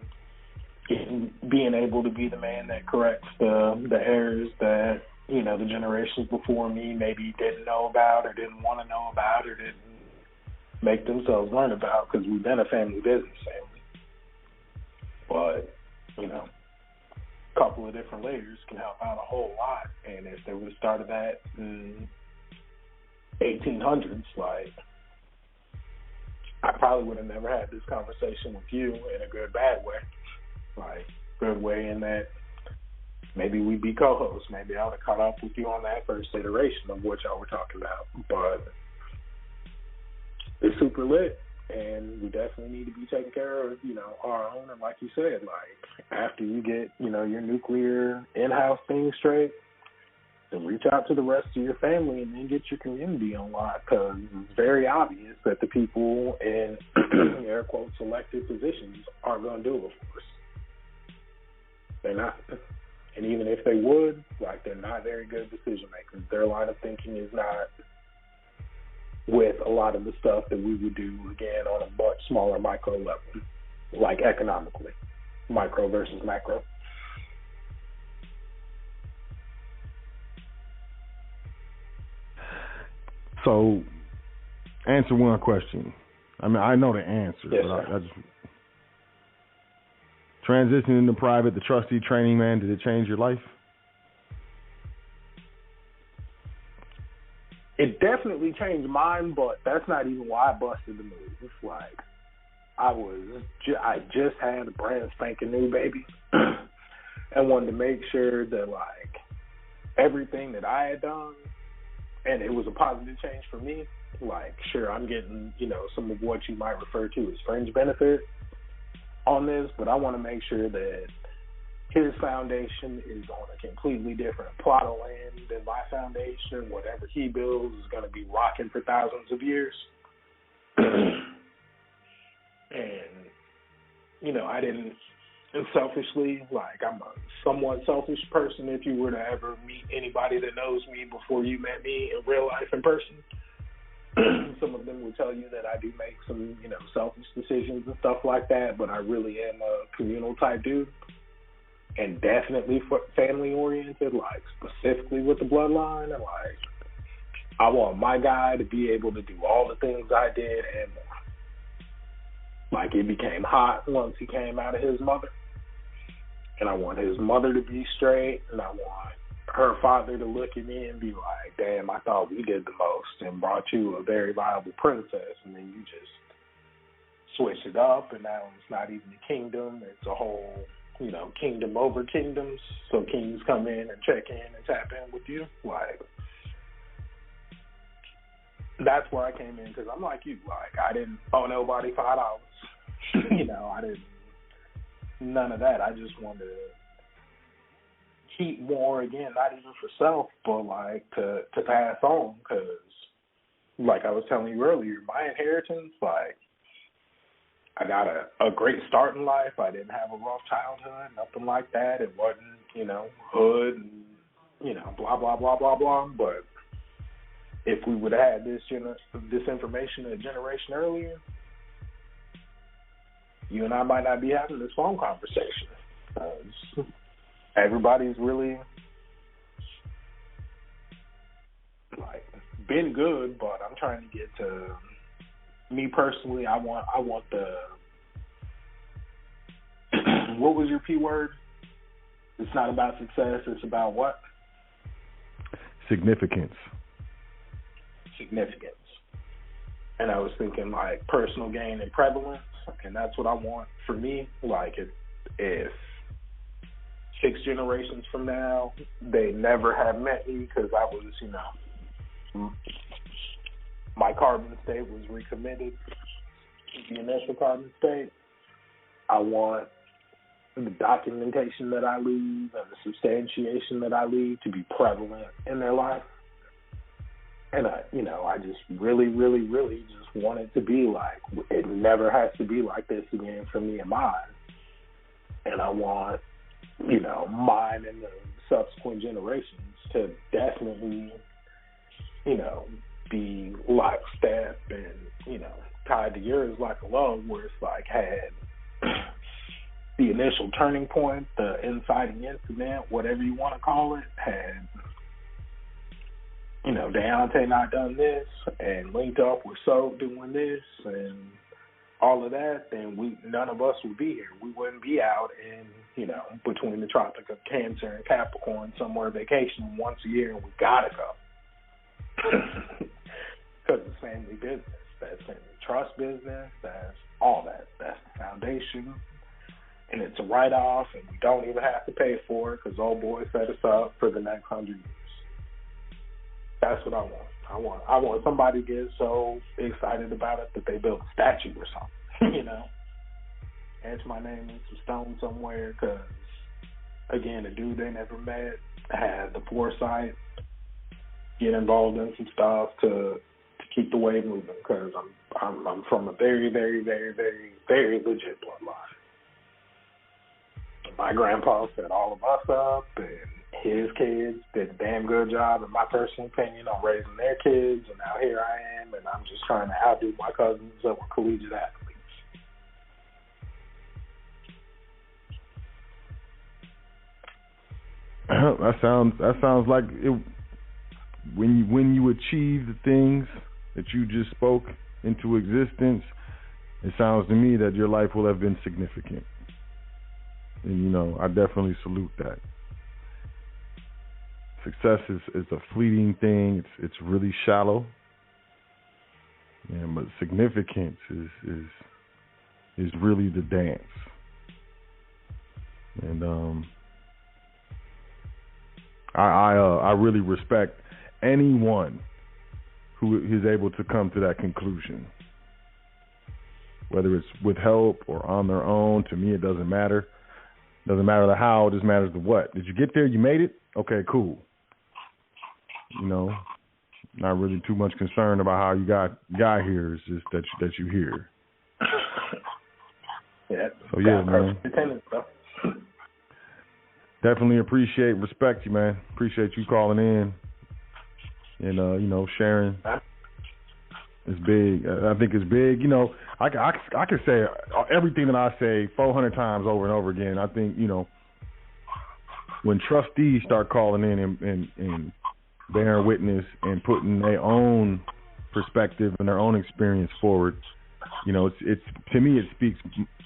being able to be the man that corrects the errors that, you know, the generations before me maybe didn't know about or didn't want to know about or didn't make themselves learn about, because we've been a family business family. But, you know, a couple of different layers can help out a whole lot. And if they would have started that in 1800s, like, I probably would have never had this conversation with you in a good, bad way. Like, good way in that maybe we'd be co-hosts. Maybe I would have caught up with you on that first iteration of what y'all were talking about. But it's super lit, and we definitely need to be taking care of, you know, our own. And like you said, like, after you get, you know, your nuclear in-house thing straight, then reach out to the rest of your family and then get your community on lock, because it's very obvious that the people in, air quotes, elected positions aren't going to do it for us. They're not. And even if they would, like, they're not very good decision makers. Their line of thinking is not with a lot of the stuff that we would do, again, on a much smaller micro level, like economically, micro versus macro. So, answer one question. I mean, I know the answer, yes, but I just transitioning into private, the trustee training, man, did it change your life? It definitely changed mine, but that's not even why I busted the move. It's like, I just had a brand spanking new baby and wanted to make sure that, like, everything that I had done, and it was a positive change for me. Like, sure, I'm getting, you know, some of what you might refer to as fringe benefit on this, but I want to make sure that his foundation is on a completely different plot of land than my foundation. Whatever he builds is going to be rocking for thousands of years. And, you know, I didn't, and selfishly, like, I'm a somewhat selfish person. If you were to ever meet anybody that knows me before you met me in real life in person, some of them will tell you that I do make some, you know, selfish decisions and stuff like that, but I really am a communal type dude, and definitely family oriented, like, specifically with the bloodline. And, like, I want my guy to be able to do all the things I did and more. Like, it became hot once he came out of his mother. And I want his mother to be straight, and I want her father to look at me and be like, damn, I thought we did the most and brought you a very viable princess, and then you just switch it up, and now it's not even a kingdom, it's a whole, you know, kingdom over kingdoms. So kings come in and check in and tap in with you. Like, that's where I came in, because I'm like you. Like, I didn't owe nobody $5. You know, I didn't, none of that. I just wanted to keep more, again, not even for self, but, like, to pass on, because, like I was telling you earlier, my inheritance, like, I got a great start in life. I didn't have a rough childhood, nothing like that. It wasn't, you know, hood and, you know, blah, blah, blah, blah, blah. But if we would have had this information a generation earlier, you and I might not be having this phone conversation. Everybody's really, like, been good, but I'm trying to get to, me personally, I want the, what was your P word? It's not about success, it's about what? Significance. And I was thinking, like, personal gain and prevalence, and that's what I want for me. Like, if 6 generations from now, they never have met me because I was, you know, my carbon state was recommitted to the initial carbon state, I want the documentation that I leave and the substantiation that I leave to be prevalent in their life. And I just really, really, really just want it to be like, it never has to be like this again for me and mine. And I want, you know, mine and the subsequent generations to definitely be lockstep and, tied to yours like a love, where it's like had the initial turning point, the inciting incident, whatever you want to call it, had, Deontay and I done this and linked up with Sot doing this and all of that, then none of us would be here. We wouldn't be out in, between the Tropic of Cancer and Capricorn somewhere vacationing once a year, and we gotta go. Because it's family business. That's family trust business. That's all that. That's the foundation. And it's a write-off, and we don't even have to pay for it because old boy set us up for the next 100 years. That's what I want. I want somebody to get so excited about it that they build a statue or something, Etch my name in some stone somewhere because, again, a dude they never met had the foresight, get involved in some stuff to keep the wave moving because I'm from a very, very, very, very, very legit bloodline. My grandpa set all of us up, and his kids did a damn good job, in my personal opinion, on raising their kids, and now here I am, and I'm just trying to outdo my cousins that were collegiate athletes. That sounds like it, when you achieve the things that you just spoke into existence, it sounds to me that your life will have been significant. And, I definitely salute that. Success is a fleeting thing. It's really shallow. But significance is really the dance. And I really respect anyone who is able to come to that conclusion. Whether it's with help or on their own, to me it doesn't matter. Doesn't matter the how, it just matters the what. Did you get there? You made it? Okay, cool. Not really too much concerned about how you got here. It's just that you here. Yeah. So yeah, man. Definitely respect you, man. Appreciate you calling in and sharing. It's big. I think it's big. I could say everything that I say 400 times over and over again. I think, when trustees start calling in and bearing witness and putting their own perspective and their own experience forward, it's to me it speaks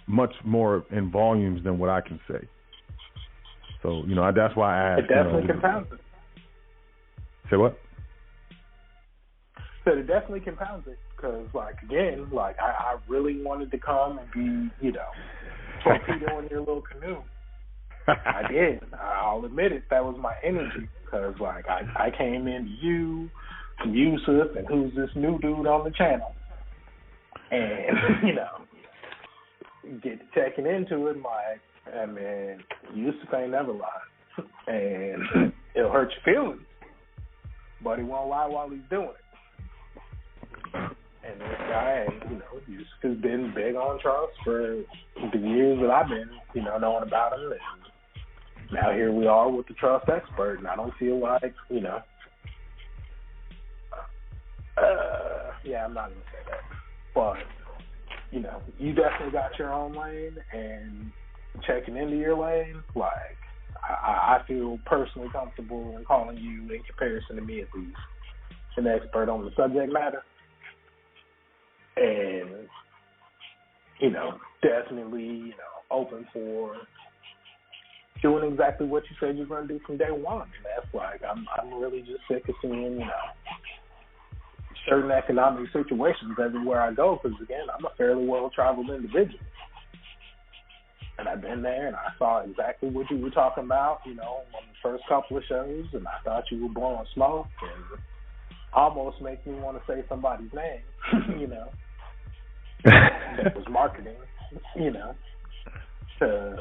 much more in volumes than what I can say. So, that's why I asked. It definitely compounds it. Say what? So it definitely compounds it because, I really wanted to come and be, torpedo in your little canoe. I did. I'll admit it. That was my energy because, I came into you, from Yusuf, and who's this new dude on the channel, and get to checking into it. Yusuf ain't never lied, and it'll hurt your feelings, but he won't lie while he's doing it. And this guy, Yusuf has been big on trust for the years that I've been, knowing about him. And now here we are with the trust expert, and I don't feel like, I'm not going to say that. But, you definitely got your own lane, and checking into your lane, I feel personally comfortable in calling you, in comparison to me at least, an expert on the subject matter. And, definitely, open for doing exactly what you said you're going to do from day one. And that's I'm really just sick of seeing, certain economic situations everywhere I go because, again, I'm a fairly well-traveled individual. And I've been there and I saw exactly what you were talking about, on the first couple of shows, and I thought you were blowing smoke and almost make me want to say somebody's name, that was marketing, to,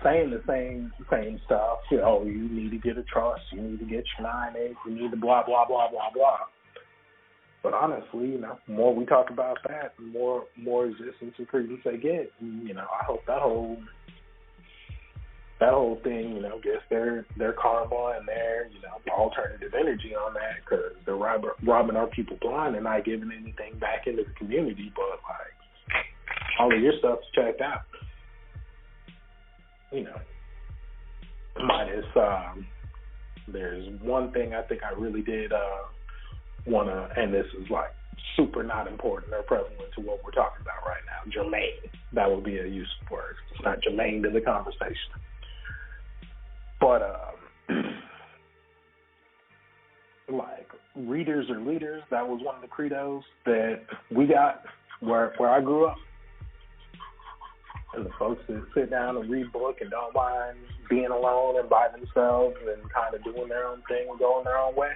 saying the same stuff. You need to get a trust, you need to get your 9-8, you need to blah, blah, blah, blah, blah. But honestly, the more we talk about that, the more existence and credence they get. And, I hope that that whole thing, gets their karma and their, alternative energy on that because they're robbing our people blind and not giving anything back into the community. But like, all of your stuff's checked out. Minus, there's one thing I think I really did want to, and this is like super not important or prevalent to what we're talking about right now. Germane. That would be a useful word. It's not germane to the conversation. But, like, readers or leaders, that was one of the credos that we got where I grew up. And the folks that sit down and read book and don't mind being alone and by themselves and kind of doing their own thing and going their own way.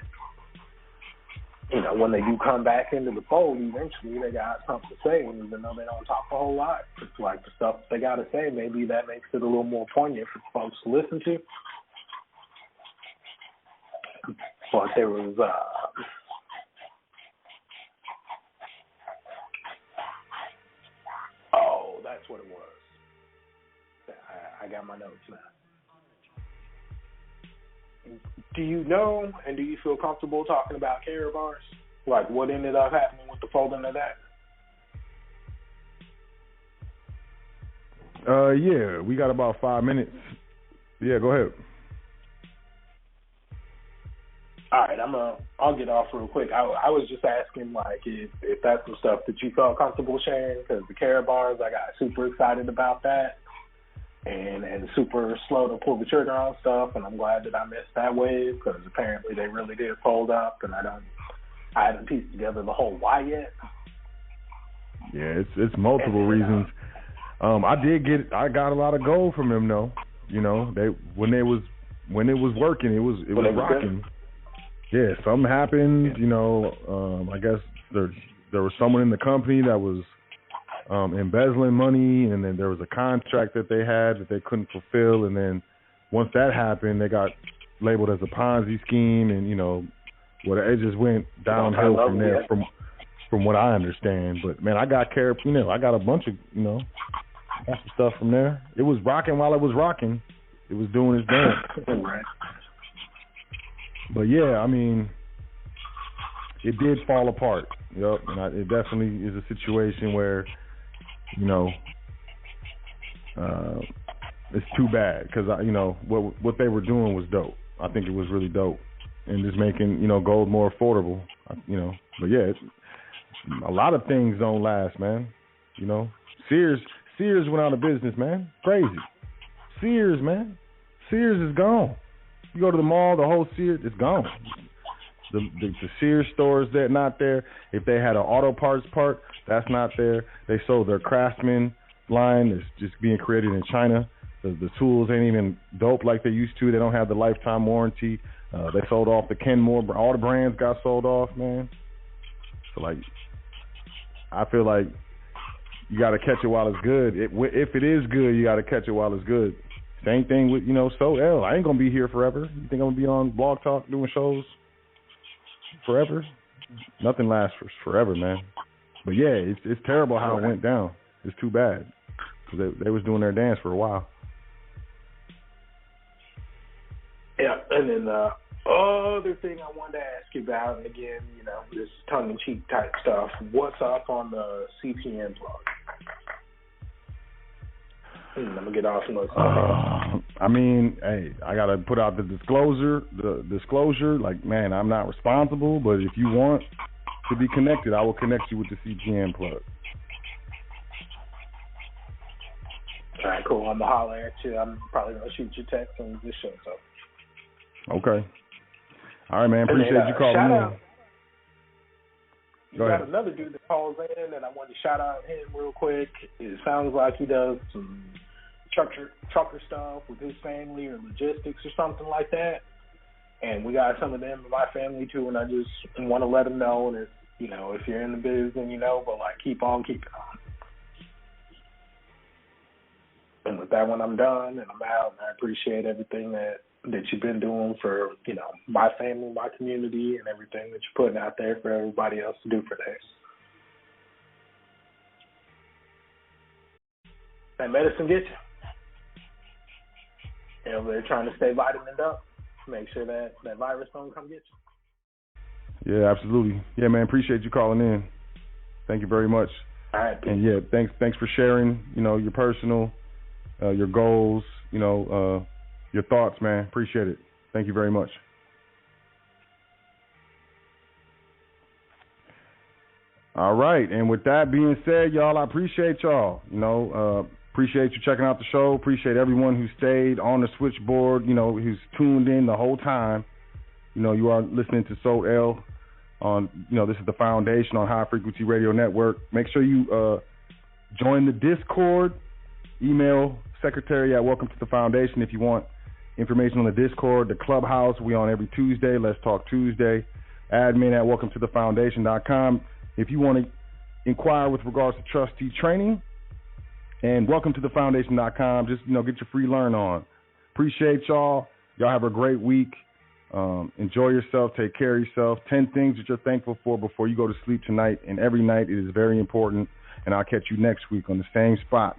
When they do come back into the fold, eventually they got something to say, even though they don't talk a whole lot. It's like the stuff they got to say, maybe that makes it a little more poignant for folks to listen to. But there was, that's what it was. I got my notes now. Do you know and do you feel comfortable talking about carrier bars? Like what ended up happening with the folding of that? Yeah, we got about 5 minutes. Yeah, go ahead. All right, I'll get off real quick. I was just asking like if that's some stuff that you felt comfortable sharing, because the carrier bars, I got super excited about that. And super slow to pull the trigger on stuff, and I'm glad that I missed that wave because apparently they really did fold up, and I haven't pieced together the whole why yet. Yeah, it's multiple reasons. I got a lot of gold from them though. When it was working, it was rocking. Yeah, something happened. I guess there was someone in the company that was embezzling money, and then there was a contract that they had that they couldn't fulfill, and then once that happened, they got labeled as a Ponzi scheme, and it just went downhill from there, from what I understand. But man, I got I got a bunch of got some stuff from there. It was rocking while it was rocking. It was doing its dance. Right. But yeah, I mean, it did fall apart. Yep, and it definitely is a situation where it's too bad because what they were doing was dope. I think it was really dope, and just making gold more affordable. But yeah, a lot of things don't last, man. Sears went out of business, man. Crazy. Sears, man. Sears is gone. You go to the mall, the whole Sears, it's gone. The Sears stores, they're not there. If they had an auto parts part, that's not there. They sold their Craftsman line. It's just being created in China. The tools ain't even dope like they used to. They don't have the lifetime warranty. They sold off the Kenmore. All the brands got sold off, man. So, like, I feel like you got to catch it while it's good. If it is good, you got to catch it while it's good. Same thing with, I ain't going to be here forever. You think I'm going to be on Blog Talk doing shows forever? Nothing lasts forever, man. But yeah, it's terrible how it went down. It's too bad because they was doing their dance for a while. Yeah, and then the other thing I wanted to ask you about, and again, this tongue-in-cheek type stuff, what's up on the CPN plug? I'm going to get off and listen. I mean, hey, I got to put out the disclosure. Like, man, I'm not responsible, but if you want to be connected, I will connect you with the CPN plug. All right, cool. I'm going to holler at you. I'm probably going to shoot you a text on this show. So. Okay. All right, man. Appreciate you calling in. You got another dude that calls in, and I wanted to shout out him real quick. It sounds like he does some trucker stuff with his family or logistics or something like that. And we got some of them in my family too, and I just want to let them know that, if you're in the biz, then but like keep on keeping on. And with that one, I'm done, and I'm out, and I appreciate everything that you've been doing for, my family, my community, and everything that you're putting out there for everybody else to do for this. That medicine get you? And we're trying to stay vitamined up, make sure that virus don't come get you. Yeah, absolutely. Yeah, man, appreciate you calling in. Thank you very much. All right. And yeah, thanks for sharing, your personal, your goals, your thoughts, man. Appreciate it. Thank you very much. All right, and with that being said, y'all, I appreciate y'all. Appreciate you checking out the show. Appreciate everyone who stayed on the switchboard, who's tuned in the whole time. You are listening to Sot L on, this is the Foundation on High Frequency Radio Network. Make sure you join the Discord. Email secretary at Welcome to the Foundation if you want information on the Discord. The Clubhouse, we on every Tuesday. Let's Talk Tuesday. Admin at WelcomeToTheFoundation.com. If you want to inquire with regards to trustee training, and WelcomeToTheFoundation.com. Just, get your free learn on. Appreciate y'all. Y'all have a great week. Enjoy yourself. Take care of yourself. 10 things that you're thankful for before you go to sleep tonight. And every night it is very important. And I'll catch you next week on the same spot.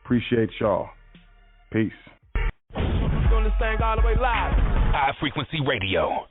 Appreciate y'all. Peace. High Frequency Radio.